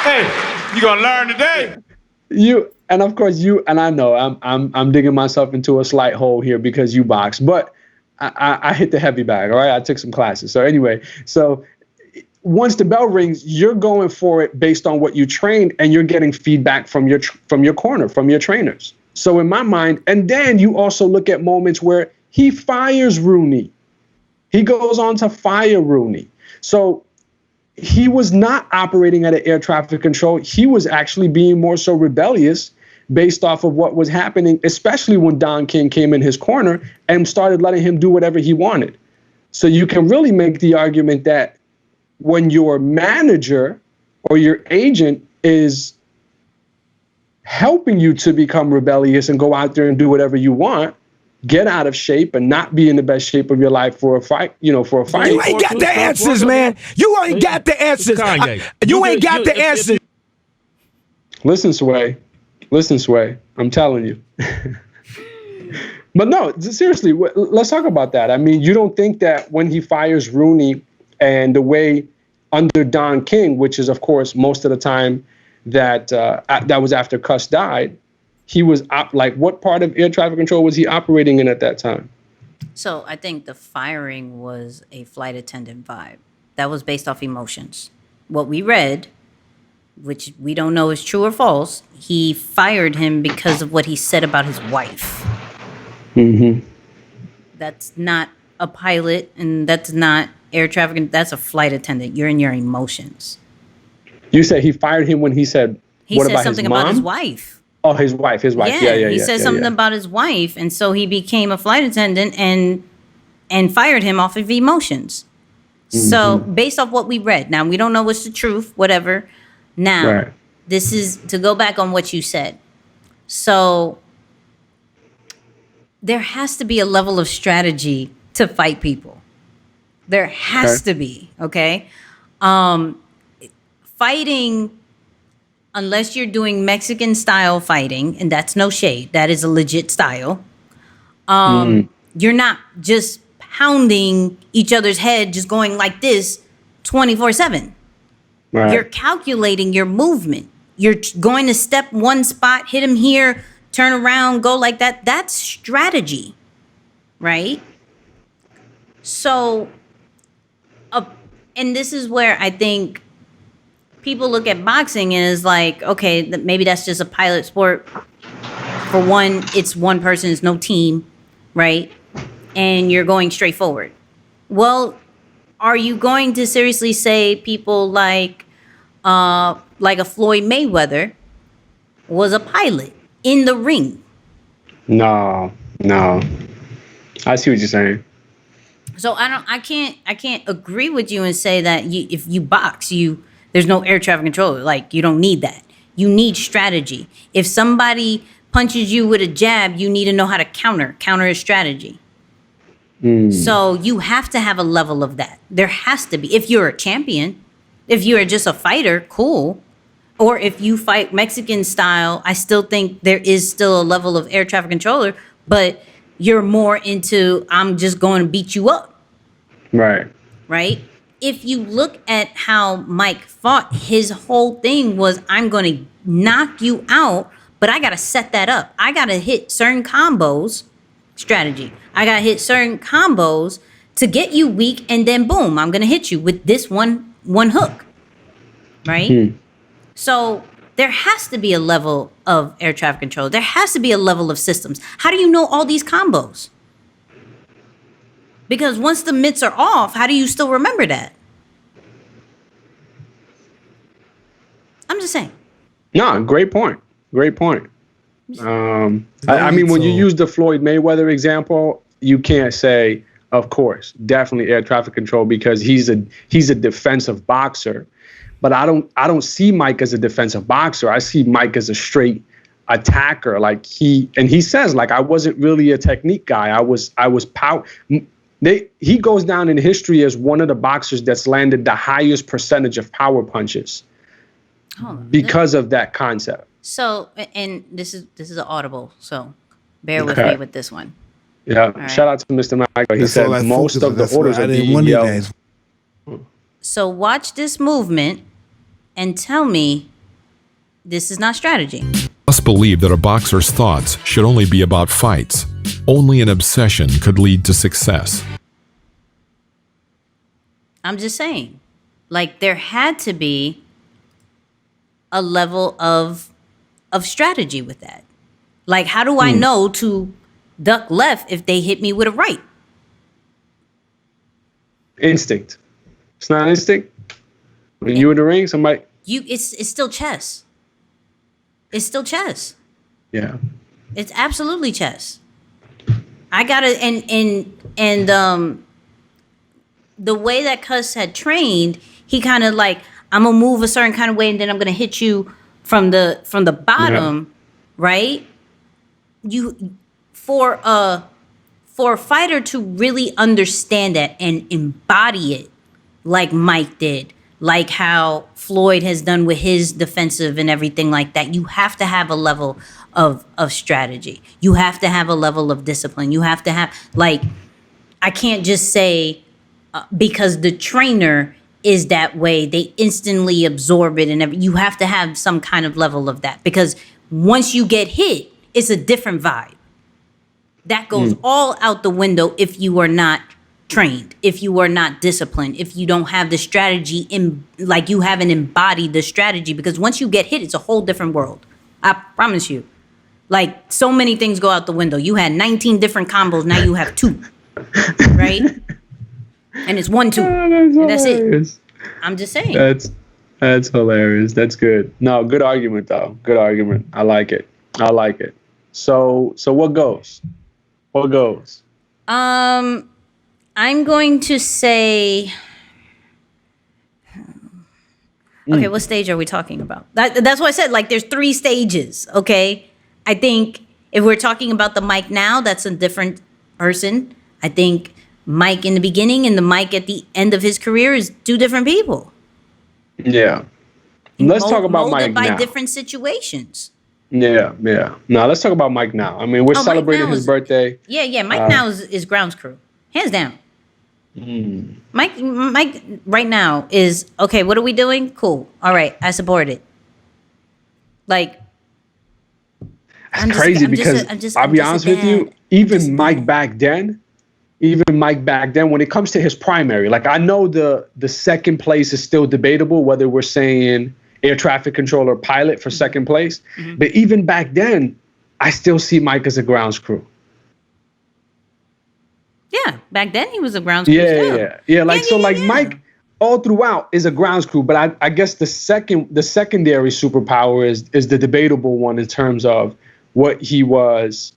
Speaker 10: Hey, you gonna learn today?
Speaker 3: And of course and I know I'm digging myself into a slight hole here because you box, but I hit the heavy bag. All right, I took some classes. So anyway, once the bell rings, you're going for it based on what you trained, and you're getting feedback from your corner, from your trainers. So in my mind, and then you also look at moments where he fires Rooney. He goes on to fire Rooney. So he was not operating at an air traffic control. He was actually being more so rebellious based off of what was happening, especially when Don King came in his corner and started letting him do whatever he wanted. So you can really make the argument that when your manager or your agent is helping you to become rebellious and go out there and do whatever you want, get out of shape and not be in the best shape of your life for a fight, You ain't
Speaker 12: got the answers, man. You ain't got the answers. You ain't got the answers.
Speaker 3: Listen, Sway. I'm telling you. But no, seriously, let's talk about that. I mean, you don't think that when he fires Rooney and the way under Don King, which is, of course, most of the time that was after Cuss died, he was what part of air traffic control was he operating in at that time?
Speaker 2: So I think the firing was a flight attendant vibe. That was based off emotions. What we read, which we don't know is true or false, he fired him because of what he said about his wife.
Speaker 3: Mm-hmm.
Speaker 2: That's not a pilot, and that's not air traffic. That's a flight attendant. You're in your emotions.
Speaker 3: You said he fired him when he said,
Speaker 2: He said something about his wife.
Speaker 3: Oh, his wife. Yeah.
Speaker 2: He said something about his wife, and so he became a flight attendant and fired him off of emotions. So based off what we read, now we don't know what's the truth, whatever. Now, this is to go back on what you said. So there has to be a level of strategy to fight people. There has to be, okay? Fighting, unless you're doing Mexican style fighting, and that's no shade, that is a legit style. You're not just pounding each other's head, just going like this 24/7. Right. You're calculating your movement. You're going to step one spot, hit him here, turn around, go like that. That's strategy, right? So, and this is where I think people look at boxing and is like, okay, maybe that's just a pilot sport. For one, it's one person, it's no team, right? And you're going straight forward. Well, are you going to seriously say people like a Floyd Mayweather was a pilot in the ring? No.
Speaker 3: I see what you're saying.
Speaker 2: So I can't agree with you and say that if you box, there's no air traffic controller. Like, you don't need that. You need strategy. If somebody punches you with a jab, you need to know how to counter. Counter is strategy. So you have to have a level of that. There has to be. If you're a champion, if you're just a fighter, cool. Or if you fight Mexican style, I still think there is still a level of air traffic controller, but you're more into, I'm just going to beat you up. Right. If you look at how Mike fought, his whole thing was, I'm going to knock you out, but I got to set that up. I got to hit certain combos, strategy. I got to hit certain combos to get you weak, and then boom, I'm going to hit you with this one hook. Right? So there has to be a level of air traffic control. There has to be a level of systems. How do you know all these combos? Because once the mitts are off, how do you still remember that? I'm just saying.
Speaker 3: No, great point. I mean, when you use the Floyd Mayweather example, you can't say, of course, definitely air traffic control, because he's a defensive boxer. But I don't see Mike as a defensive boxer. I see Mike as a straight attacker. Like he says, like, I wasn't really a technique guy. I was power. He goes down in history as one of the boxers that's landed the highest percentage of power punches because of that concept.
Speaker 2: So, and this is an audible, so bear with me with this one.
Speaker 3: Yeah, right. Shout out to Mr. Michael. He said most of the orders are being yelled.
Speaker 2: So watch this movement and tell me this is not strategy.
Speaker 6: Must believe that a boxer's thoughts should only be about fights. Only an obsession could lead to success.
Speaker 2: I'm just saying, like, there had to be a level of strategy with that. Like, how do I know to duck left if they hit me with a right?
Speaker 3: Instinct. It's not instinct. When you in the ring, somebody.
Speaker 2: It's still chess. It's still chess.
Speaker 3: Yeah.
Speaker 2: It's absolutely chess. I gotta and the way that Cuss had trained, he kind of like, I'm gonna move a certain kind of way, and then I'm gonna hit you from the bottom, right? For a fighter to really understand that and embody it, like Mike did, like how Floyd has done with his defensive and everything like that, you have to have a level of strategy. You have to have a level of discipline. You have to have, like, I can't just say because the trainer is that way, they instantly absorb it, and you have to have some kind of level of that, because once you get hit, it's a different vibe. That goes all out the window if you are not trained, if you are not disciplined, if you don't have the strategy like you haven't embodied the strategy, because once you get hit, it's a whole different world. I promise you. Like, so many things go out the window. You had 19 different combos, now you have 2. Right? And it's 1-2. And that's it. I'm just saying.
Speaker 3: That's hilarious. That's good. No, good argument though. Good argument. I like it. I like it. So what goes? What goes?
Speaker 2: I'm going to say. Okay, what stage are we talking about? That's what I said. Like, there's 3 stages. Okay, I think if we're talking about the Mike now, that's a different person. I think Mike in the beginning and the Mike at the end of his career is 2 different people.
Speaker 3: Yeah. Let's talk about Mike
Speaker 2: by
Speaker 3: now.
Speaker 2: different situations.
Speaker 3: Yeah. Now let's talk about Mike now. I mean, we're celebrating his birthday.
Speaker 2: Yeah. Mike now is grounds crew, hands down. Mike right now is okay. What are we doing? Cool. All right, I support it. Like,
Speaker 3: that's crazy because I'll be honest with you. Even Mike back then, when it comes to his primary, like I know the second place is still debatable whether we're saying air traffic controller pilot for second place, but even back then, I still see Mike as a grounds crew.
Speaker 2: Yeah, back then he was a grounds crew.
Speaker 3: Yeah. Mike all throughout is a grounds crew, but I guess the secondary superpower is the debatable one in terms of what he was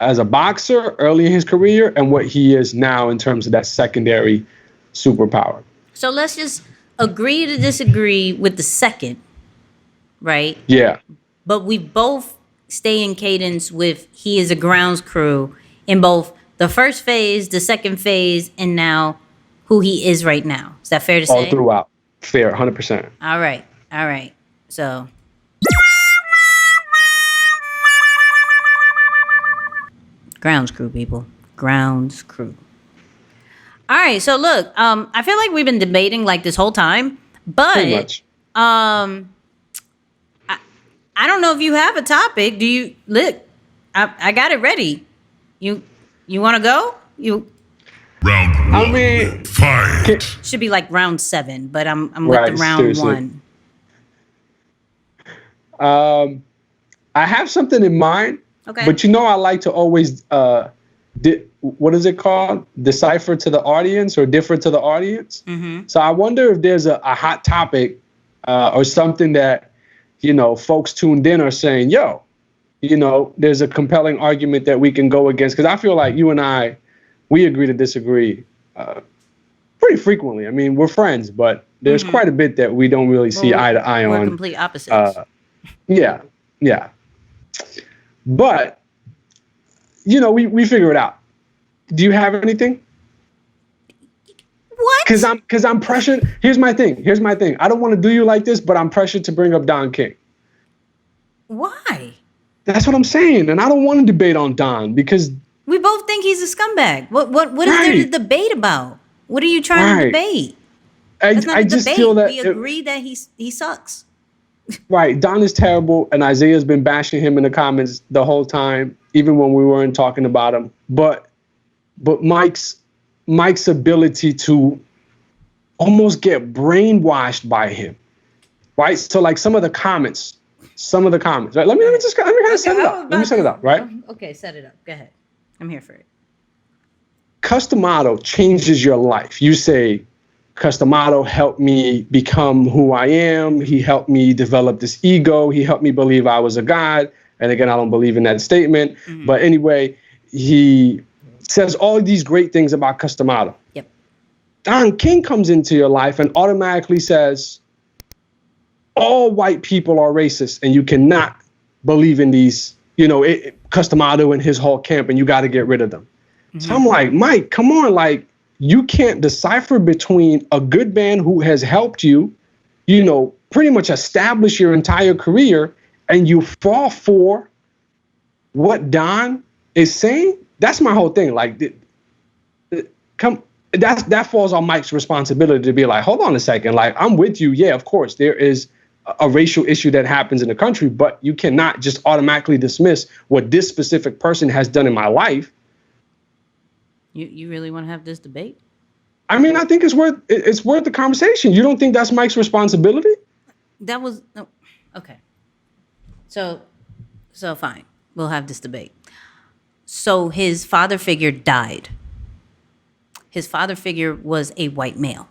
Speaker 3: as a boxer early in his career and what he is now in terms of that secondary superpower.
Speaker 2: So let's just agree to disagree with the second, right?
Speaker 3: Yeah.
Speaker 2: But we both stay in cadence with he is a grounds crew in both the first phase, the second phase, and now who he is right now. Is that fair to say?
Speaker 3: All throughout. Fair, 100%.
Speaker 2: All right. So. Grounds crew, people. Grounds crew. All right, so look, I feel like we've been debating like this whole time, but
Speaker 3: pretty much.
Speaker 2: I don't know if you have a topic. Do you look? I got it ready. You want to go?
Speaker 13: Round 1. Fight.
Speaker 2: Should be like round 7, but I'm with the round seriously.
Speaker 3: 1. I have something in mind.
Speaker 2: Okay.
Speaker 3: But I like to always what is it called? Decipher to the audience or differ to the audience.
Speaker 2: Mm-hmm.
Speaker 3: So I wonder if there's a hot topic or something that folks tuned in are saying, yo. There's a compelling argument that we can go against. Because I feel like you and I, we agree to disagree pretty frequently. I mean, we're friends, but there's quite a bit that we don't really see eye to eye on.
Speaker 2: We're complete opposites.
Speaker 3: Yeah. But, we figure it out. Do you have anything?
Speaker 2: What?
Speaker 3: Because I'm pressured. Here's my thing. I don't want to do you like this, but I'm pressured to bring up Don King.
Speaker 2: Why?
Speaker 3: That's what I'm saying. And I don't want to debate on Don because
Speaker 2: we both think he's a scumbag. What is there to debate about? What are you trying to debate?
Speaker 3: I just feel that
Speaker 2: we agree that he sucks.
Speaker 3: Right. Don is terrible, and Isaiah's been bashing him in the comments the whole time, even when we weren't talking about him. But Mike's ability to almost get brainwashed by him. Right? So like some of the comments. Right? Let me set it up. Let me set it up, right?
Speaker 2: Okay, set it up. Go ahead. I'm here for it.
Speaker 3: Customato changes your life. You say, Customato helped me become who I am. He helped me develop this ego. He helped me believe I was a god. And again, I don't believe in that statement. Mm-hmm. But anyway, he says all these great things about Customato.
Speaker 2: Yep.
Speaker 3: Don King comes into your life and automatically says, all white people are racist and you cannot believe in these, Customato and his whole camp and you got to get rid of them. Mm-hmm. So I'm like, Mike, come on. Like, you can't decipher between a good man who has helped you, pretty much establish your entire career and you fall for what Don is saying. That's my whole thing. Like, that falls on Mike's responsibility to be like, hold on a second. Like, I'm with you. Yeah, of course, there is a racial issue that happens in the country, but you cannot just automatically dismiss what this specific person has done in my life.
Speaker 2: You really want to have this debate?
Speaker 3: I mean, I think it's worth the conversation. You don't think that's Mike's responsibility?
Speaker 2: That was okay. So fine. We'll have this debate. So his father figure died. His father figure was a white male.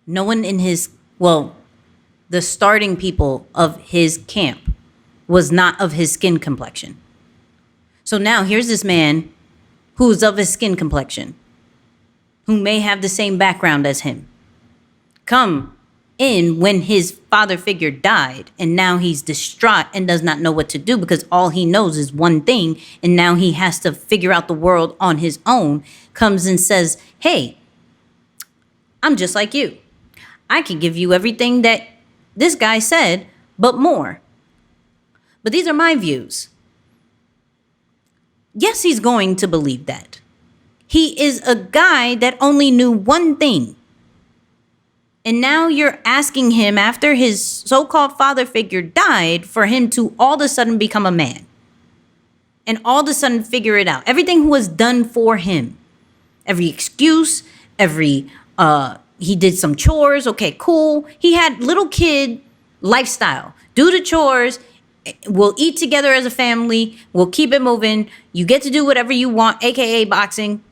Speaker 2: No one in the starting people of his camp was not of his skin complexion. So now here's this man who's of his skin complexion, who may have the same background as him, come in when his father figure died, and now he's distraught and does not know what to do because all he knows is one thing, and now he has to figure out the world on his own, comes and says, hey, I'm just like you. I can give you everything that this guy said, but more. But these are my views. Yes, he's going to believe that. He is a guy that only knew one thing. And now you're asking him, after his so-called father figure died, for him to all of a sudden become a man. And all of a sudden figure it out. Everything was done for him. Every excuse, he did some chores. Okay, cool. He had little kid lifestyle. Do the chores. We'll eat together as a family. We'll keep it moving. You get to do whatever you want, aka boxing.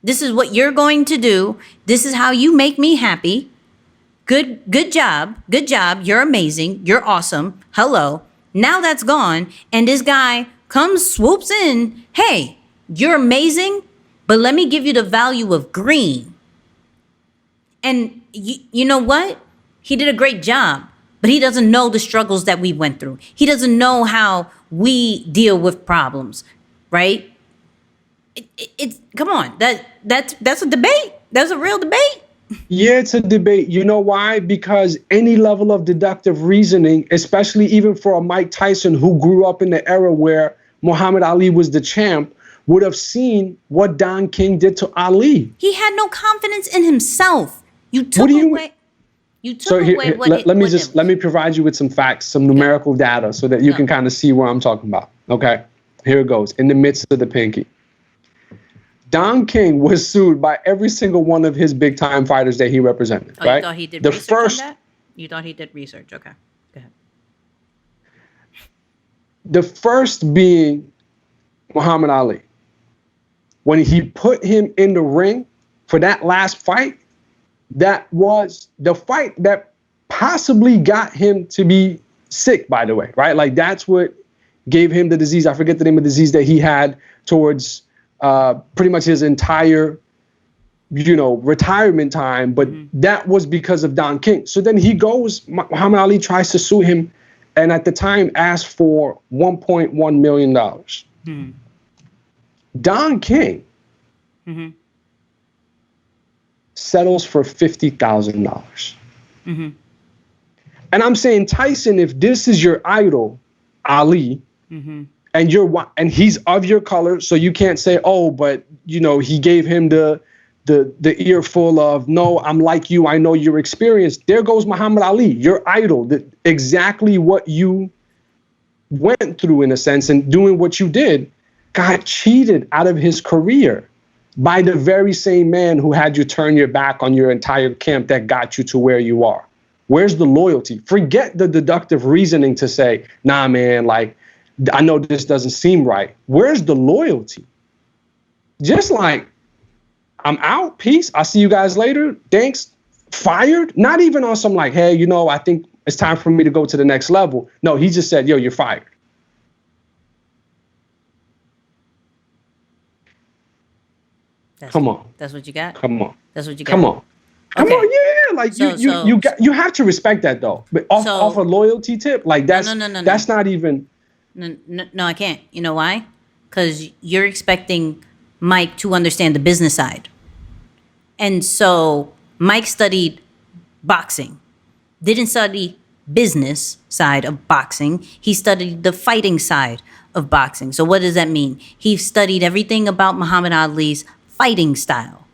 Speaker 2: This is what you're going to do. This is how you make me happy. Good job. Good job. You're amazing. You're awesome. Hello. Now that's gone. And this guy comes, swoops in. Hey, you're amazing, but let me give you the value of green. And you know what? He did a great job, but he doesn't know the struggles that we went through. He doesn't know how we deal with problems, right? It's come on. That's a debate. That's a real debate.
Speaker 3: Yeah, it's a debate. You know why? Because any level of deductive reasoning, especially even for a Mike Tyson who grew up in the era where Muhammad Ali was the champ, would have seen what Don King did to Ali.
Speaker 2: He had no confidence in himself. You took away. You took away what.
Speaker 3: Let me provide you with some facts, some numerical data, so that you can kind of see what I'm talking about. Okay, here it goes. In the midst of the pinky, Don King was sued by every single one of his big time fighters that he represented.
Speaker 2: Oh,
Speaker 3: right?
Speaker 2: You thought he did research on that? You thought he did research. Okay, go ahead.
Speaker 3: The first being Muhammad Ali. When he put him in the ring for that last fight, that was the fight that possibly got him to be sick, by the way, right? Like that's what gave him the disease. I forget the name of the disease that he had towards pretty much his entire, retirement time. But that was because of Don King. So then he goes, Muhammad Ali tries to sue him, and at the time asked for $1.1 million. Don King settles for $50,000. And I'm saying, Tyson, if this is your idol, Ali, and he's of your color, so you can't say, oh, but he gave him the earful of, no, I'm like you, I know your experience. There goes Muhammad Ali, your idol, exactly what you went through in a sense, and doing what you did, got cheated out of his career by the very same man who had you turn your back on your entire camp that got you to where you are. Where's the loyalty? Forget the deductive reasoning to say, nah, man, like, I know this doesn't seem right. Where's the loyalty? Just like, I'm out, peace, I'll see you guys later, thanks, fired? Not even on some like, hey, I think it's time for me to go to the next level. No, he just said, yo, you're fired. Come on.
Speaker 2: That's what you got?
Speaker 3: Come on.
Speaker 2: That's what you got?
Speaker 3: Come on. Come
Speaker 2: Okay.
Speaker 3: on, yeah. Like you have to respect that though. But off a loyalty tip, like that's that's not even.
Speaker 2: No, I can't. You know why? Because you're expecting Mike to understand the business side. And so Mike studied boxing, didn't study business side of boxing. He studied the fighting side of boxing. So what does that mean? He studied everything about Muhammad Ali's fighting style.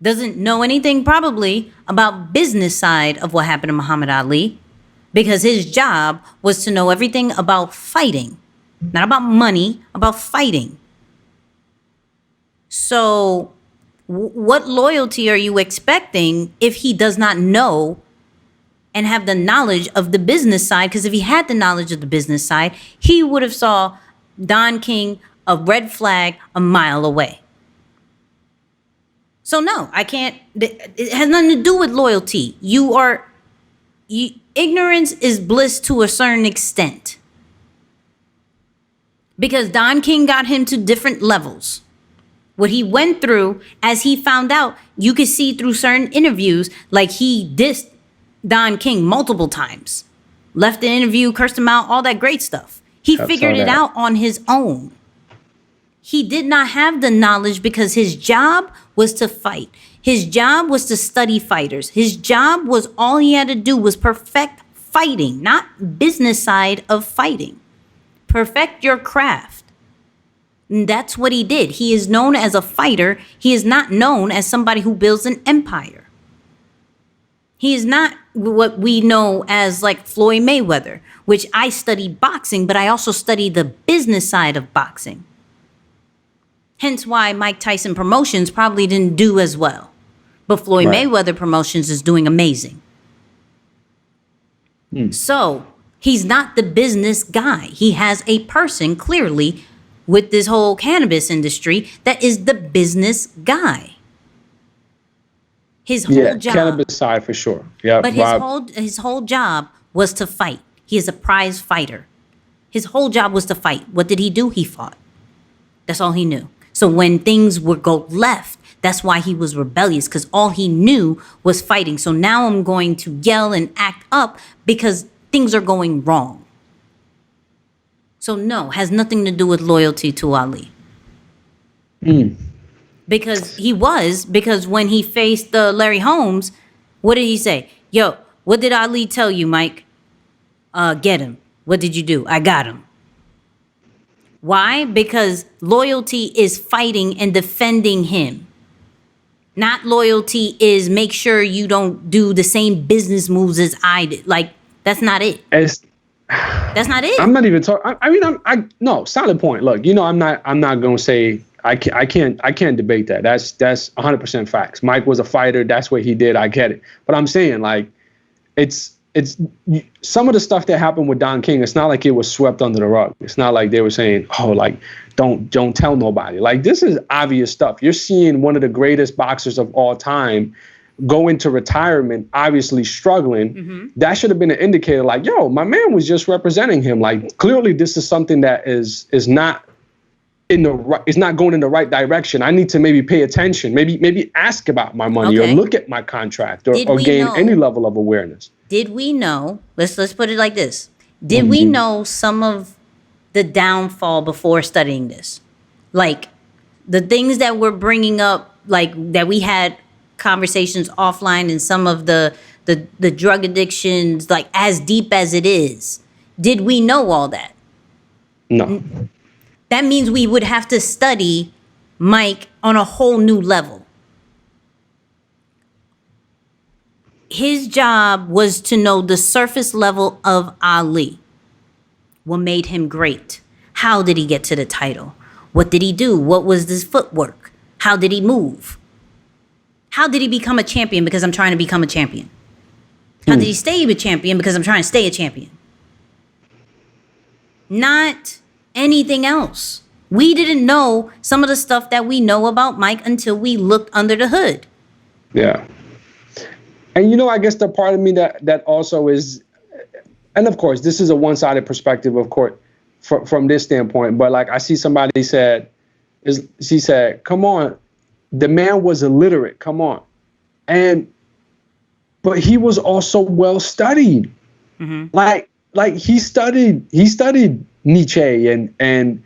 Speaker 2: Doesn't know anything probably about business side of what happened to Muhammad Ali, because his job was to know everything about fighting, not about money, about fighting. So what loyalty are you expecting if he does not know and have the knowledge of the business side? Because if he had the knowledge of the business side, he would have saw Don King, a red flag, a mile away. So no, I can't. It has nothing to do with loyalty. You are ignorance is bliss to a certain extent. Because Don King got him to different levels. What he went through, as he found out, you could see through certain interviews, like he dissed Don King multiple times. Left the interview, cursed him out, all that great stuff. He figured it out on his own. He did not have the knowledge because his job was to fight. His job was to study fighters. His job was all he had to do was perfect fighting, not business side of fighting. Perfect your craft. And that's what he did. He is known as a fighter. He is not known as somebody who builds an empire. He is not what we know as like Floyd Mayweather, which I study boxing, but I also study the business side of boxing. Hence why Mike Tyson Promotions probably didn't do as well. But Floyd Mayweather Promotions is doing amazing. So he's not the business guy. He has a person clearly with this whole cannabis industry that is the business guy. His whole job,
Speaker 3: cannabis side for sure. Yeah,
Speaker 2: but his whole job was to fight. He is a prize fighter. His whole job was to fight. What did he do? He fought. That's all he knew. So when things would go left, that's why he was rebellious, because all he knew was fighting. So now I'm going to yell and act up because things are going wrong. So no, has nothing to do with loyalty to Ali. Because when he faced the Larry Holmes, what did he say? Yo, what did Ali tell you, Mike? Get him. What did you do? I got him. Why? Because loyalty is fighting and defending him. Not loyalty is make sure you don't do the same business moves as I did. Like, that's not it. That's not it.
Speaker 3: I'm not even talking. No, solid point. Look, I'm not going to say I can't debate that. That's 100% facts. Mike was a fighter. That's what he did. I get it. But I'm saying, like, it's some of the stuff that happened with Don King. It's not like it was swept under the rug. It's not like they were saying, oh, like, don't tell nobody. Like, this is obvious stuff. You're seeing one of the greatest boxers of all time go into retirement, obviously struggling. That should have been an indicator, like, yo, my man was just representing him. Like, clearly this is something that is not is not going in the right direction. I need to maybe pay attention, maybe ask about my money or look at my contract or gain any level of awareness.
Speaker 2: Did we know, let's put it like this. Did we know some of the downfall before studying this? Like the things that we're bringing up, like that we had conversations offline and some of the drug addictions, like as deep as it is. Did we know all that?
Speaker 3: No.
Speaker 2: That means we would have to study Mike on a whole new level. His job was to know the surface level of Ali. What made him great? How did he get to the title? What did he do? What was his footwork? How did he move? How did he become a champion? Because I'm trying to become a champion. How did he stay a champion? Because I'm trying to stay a champion. Not anything else. We didn't know some of the stuff that we know about Mike until we looked under the hood.
Speaker 3: Yeah. And, I guess the part of me that also is, and of course, this is a one-sided perspective, of course, from this standpoint. But like I see somebody she said, come on, the man was illiterate. Come on. But he was also well studied. Like he studied Nietzsche and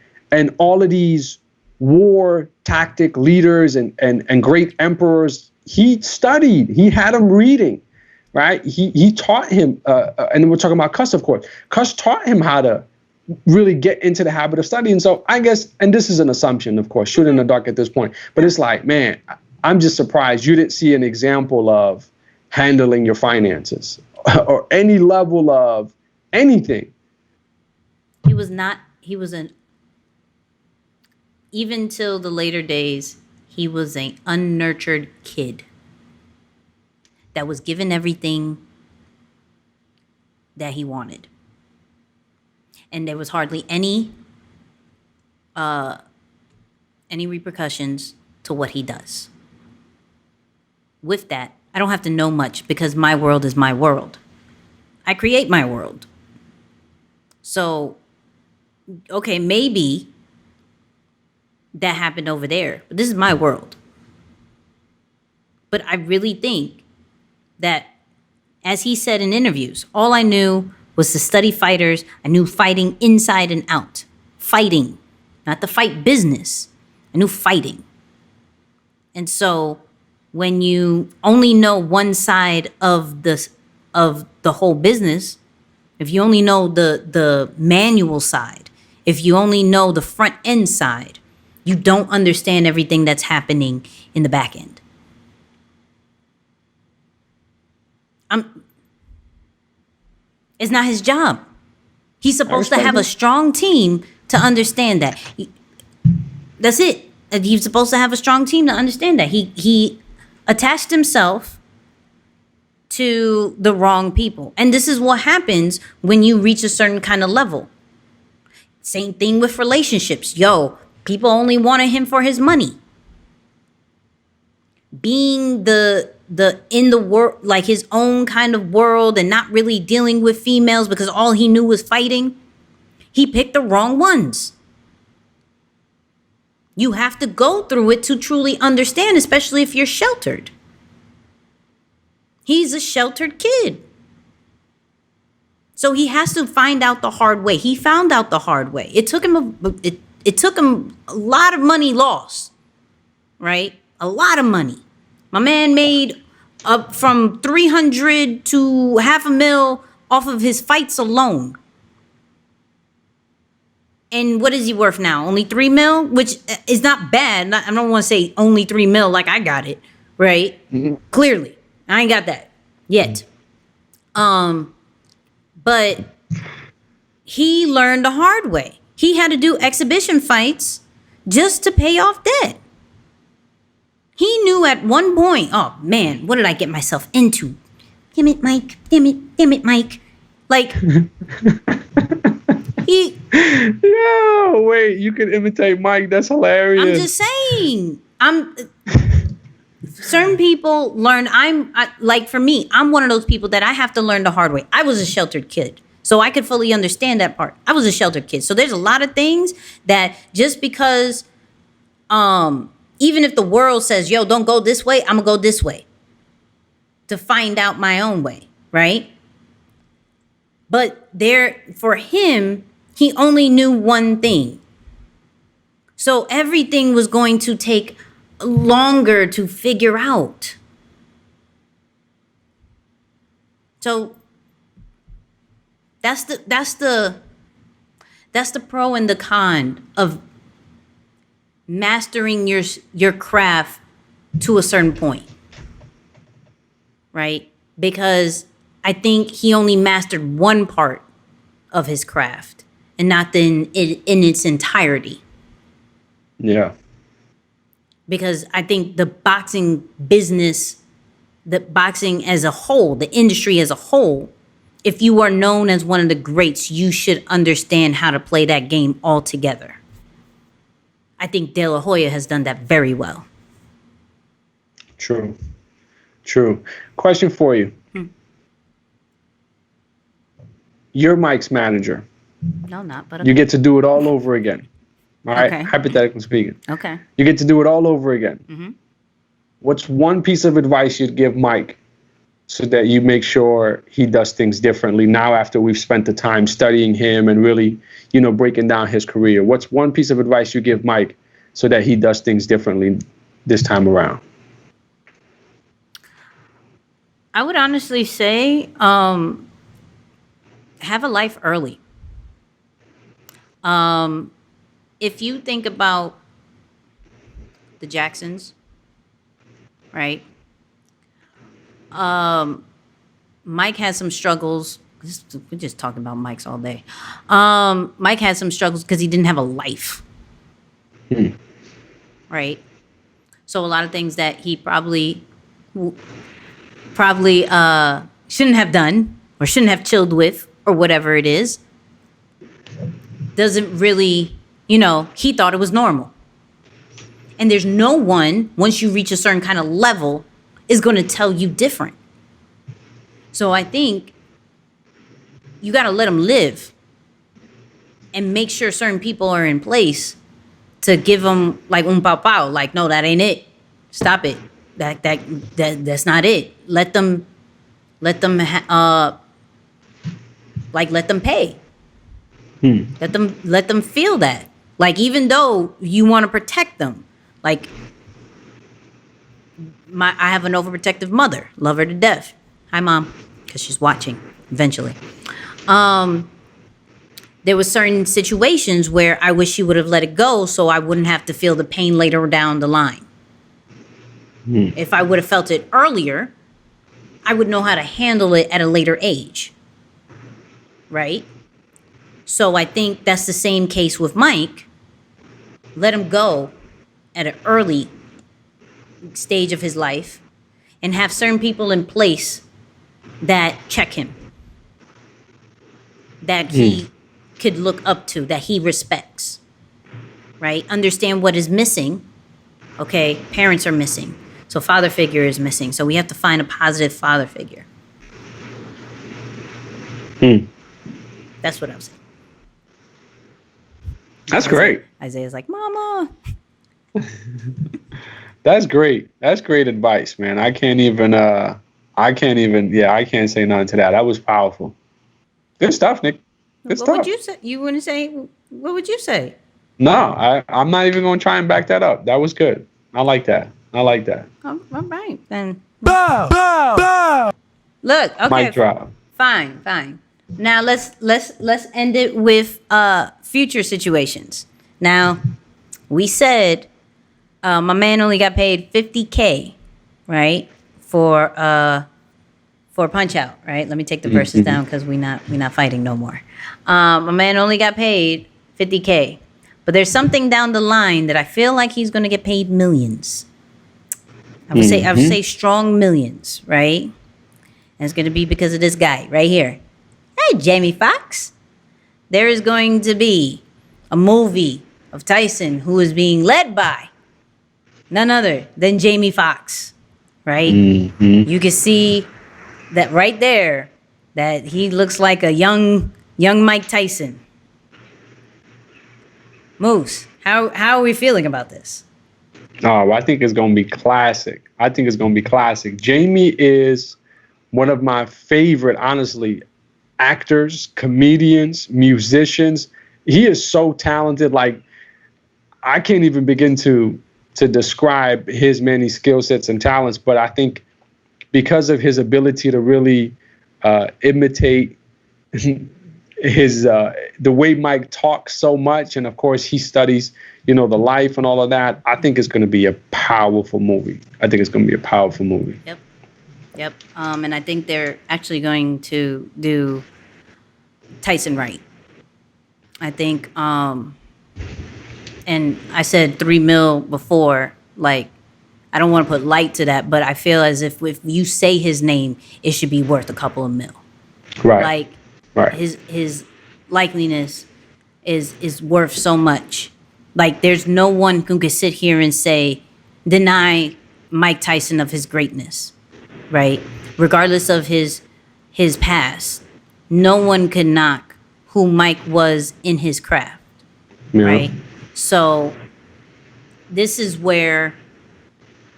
Speaker 3: all of these war tactic leaders and great emperors. He studied. He had him reading, right? He taught him, and we're talking about Cuss, of course. Cuss taught him how to really get into the habit of studying. So I guess, and this is an assumption, of course, shooting in the dark at this point, but it's like, man, I'm just surprised you didn't see an example of handling your finances or any level of anything.
Speaker 2: Even till the later days, he was an unnurtured kid that was given everything that he wanted. And there was hardly any repercussions to what he does. With that, I don't have to know much because my world is my world. I create my world. So, okay, maybe that happened over there, but this is my world. But I really think that, as he said in interviews, all I knew was to study fighters. I knew fighting inside and out. Fighting, not the fight business. I knew fighting. And so when you only know one side of the whole business, if you only know the manual side, if you only know the front end side, you don't understand everything that's happening in the back end. It's not his job. He's supposed to have a strong team to understand that. That's it. He's supposed to have a strong team to understand that. He attached himself to the wrong people. And this is what happens when you reach a certain kind of level. Same thing with relationships. Yo, people only wanted him for his money. Being the in the world, like his own kind of world, and not really dealing with females because all he knew was fighting, he picked the wrong ones. You have to go through it to truly understand, especially if you're sheltered. He's a sheltered kid. So he has to find out the hard way. He found out the hard way. It took him a lot of money lost, right? A lot of money. My man made up from 300 to $500,000 off of his fights alone. And what is he worth now? Only $3 million, which is not bad. I don't want to say only $3 million like I got it, right? Mm-hmm. Clearly, I ain't got that yet. But he learned the hard way. He had to do exhibition fights just to pay off debt. He knew at one point, oh man, what did I get myself into? Damn it, Mike. Damn it, Mike. Like,
Speaker 3: Yo, wait, you can imitate Mike. That's hilarious.
Speaker 2: I'm just saying. Certain people learn. Like for me, I'm one of those people that I have to learn the hard way. I was a sheltered kid, so I could fully understand that part. I was a sheltered kid, so there's a lot of things that just because, even if the world says, "Yo, don't go this way," I'm gonna go this way to find out my own way, right? But for him, he only knew one thing. So everything was going to take longer to figure out. So that's the pro and the con of mastering your craft to a certain point. Right? Because I think he only mastered one part of his craft and not in its entirety.
Speaker 3: Yeah.
Speaker 2: Because I think the boxing business, the boxing as a whole, the industry as a whole, if you are known as one of the greats, you should understand how to play that game altogether. I think De La Hoya has done that very well.
Speaker 3: True. Question for you. You're Mike's manager.
Speaker 2: No, not, but okay.
Speaker 3: You get to do it all over again. All right,
Speaker 2: Okay.
Speaker 3: hypothetically speaking.
Speaker 2: Okay.
Speaker 3: You get to do it all over again.
Speaker 2: Mm-hmm.
Speaker 3: What's one piece of advice you'd give Mike so that you make sure he does things differently now after we've spent the time studying him and really, breaking down his career? What's one piece of advice you give Mike so that he does things differently this time around?
Speaker 2: I would honestly say have a life early. If you think about the Jacksons, right? Mike had some struggles. We're just talking about Mike's all day. Mike had some struggles because he didn't have a life. Right? So a lot of things that he probably shouldn't have done or shouldn't have chilled with or whatever it is, doesn't really, he thought it was normal. And there's no one, once you reach a certain kind of level, is going to tell you different. So I think you got to let them live and make sure certain people are in place to give them like un pao. Like, no, that ain't it. Stop it. That's not it. Let them let them pay. Let them feel that. Like, even though you want to protect them, like I have an overprotective mother, love her to death. Hi, Mom, because she's watching eventually. There was certain situations where I wish she would have let it go so I wouldn't have to feel the pain later down the line. If I would have felt it earlier, I would know how to handle it at a later age. Right? So I think that's the same case with Mike. Let him go at an early stage of his life and have certain people in place that check him, that he could look up to, that he respects, right? Understand what is missing. Okay, parents are missing. So father figure is missing. So we have to find a positive father figure. That's what I'm saying.
Speaker 3: That's great.
Speaker 2: Isaiah's like, Mama.
Speaker 3: That's great. That's great advice, man. I can't say nothing to that. That was powerful. Good stuff, Nick. Good stuff.
Speaker 2: What would you say? You wouldn't say, what would you say?
Speaker 3: No, I'm not even going to try and back that up. That was good. I like that.
Speaker 2: All right, then.
Speaker 12: Bow.
Speaker 2: Look, okay.
Speaker 3: Mic drop.
Speaker 2: Fine. Now let's end it with future situations. Now, we said my man only got paid $50K, right? For Punchout, right? Let me take the verses down because we not fighting no more. My man only got paid $50K, but there's something down the line that I feel like he's gonna get paid millions. I would say strong millions, right? And it's gonna be because of this guy right here. Hey, Jamie Foxx. There is going to be a movie of Tyson who is being led by none other than Jamie Foxx, right? You can see that right there, that he looks like a young Mike Tyson. Moose, how are we feeling about this?
Speaker 3: Oh, I think it's going to be classic. Jamie is one of my favorite, honestly, actors, comedians, musicians. He is so talented. Like, I can't even begin to describe his many skill sets and talents, but I think because of his ability to really imitate his the way Mike talks so much, and of course he studies, the life and all of that, I think it's going to be a powerful movie.
Speaker 2: Yep. And I think they're actually going to do Tyson right. I think, and I said $3 million before, like, I don't want to put light to that, but I feel as if you say his name, it should be worth a couple of mil.
Speaker 3: Right.
Speaker 2: Like, his likeliness is worth so much. Like, there's no one who could sit here and deny Mike Tyson of his greatness, right? Regardless of his past, no one could knock who Mike was in his craft, right? So this is where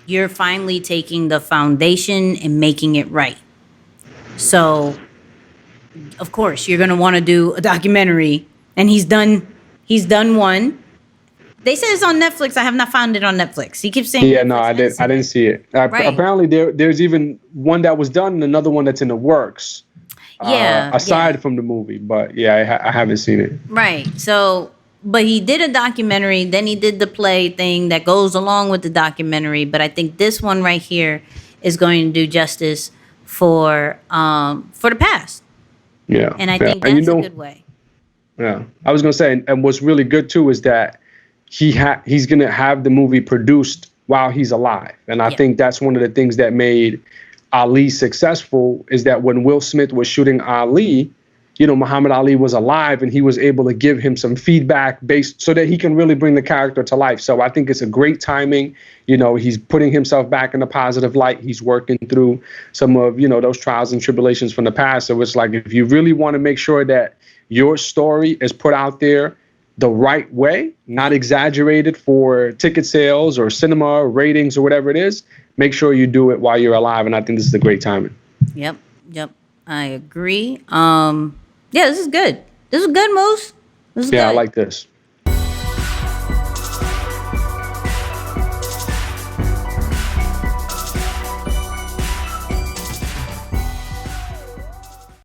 Speaker 2: you're finally taking the foundation and making it right. So, of course, you're gonna want to do a documentary, and he's done one. They said it's on Netflix. I have not found it on Netflix. He keeps saying.
Speaker 3: Yeah, no, I didn't see it.
Speaker 2: Right.
Speaker 3: Apparently, there's even one that was done and another one that's in the works. Aside from the movie, but yeah, I haven't seen it.
Speaker 2: Right. So, but he did a documentary. Then he did the play thing that goes along with the documentary. But I think this one right here is going to do justice for the past.
Speaker 3: Yeah.
Speaker 2: And I think that's a good way.
Speaker 3: Yeah, I was gonna say, and what's really good too is that he's gonna have the movie produced while he's alive, and I think that's one of the things that made Ali successful, is that when Will Smith was shooting Ali, Muhammad Ali was alive and he was able to give him some feedback based so that he can really bring the character to life. So I think it's a great timing. He's putting himself back in a positive light. He's working through some of, those trials and tribulations from the past. So it's like, if you really want to make sure that your story is put out there the right way, not exaggerated for ticket sales or cinema or ratings or whatever it is, make sure you do it while you're alive. And I think this is a great timing.
Speaker 2: Yep. I agree. Yeah, this is good. This is good, Moose. This is good.
Speaker 3: I like this.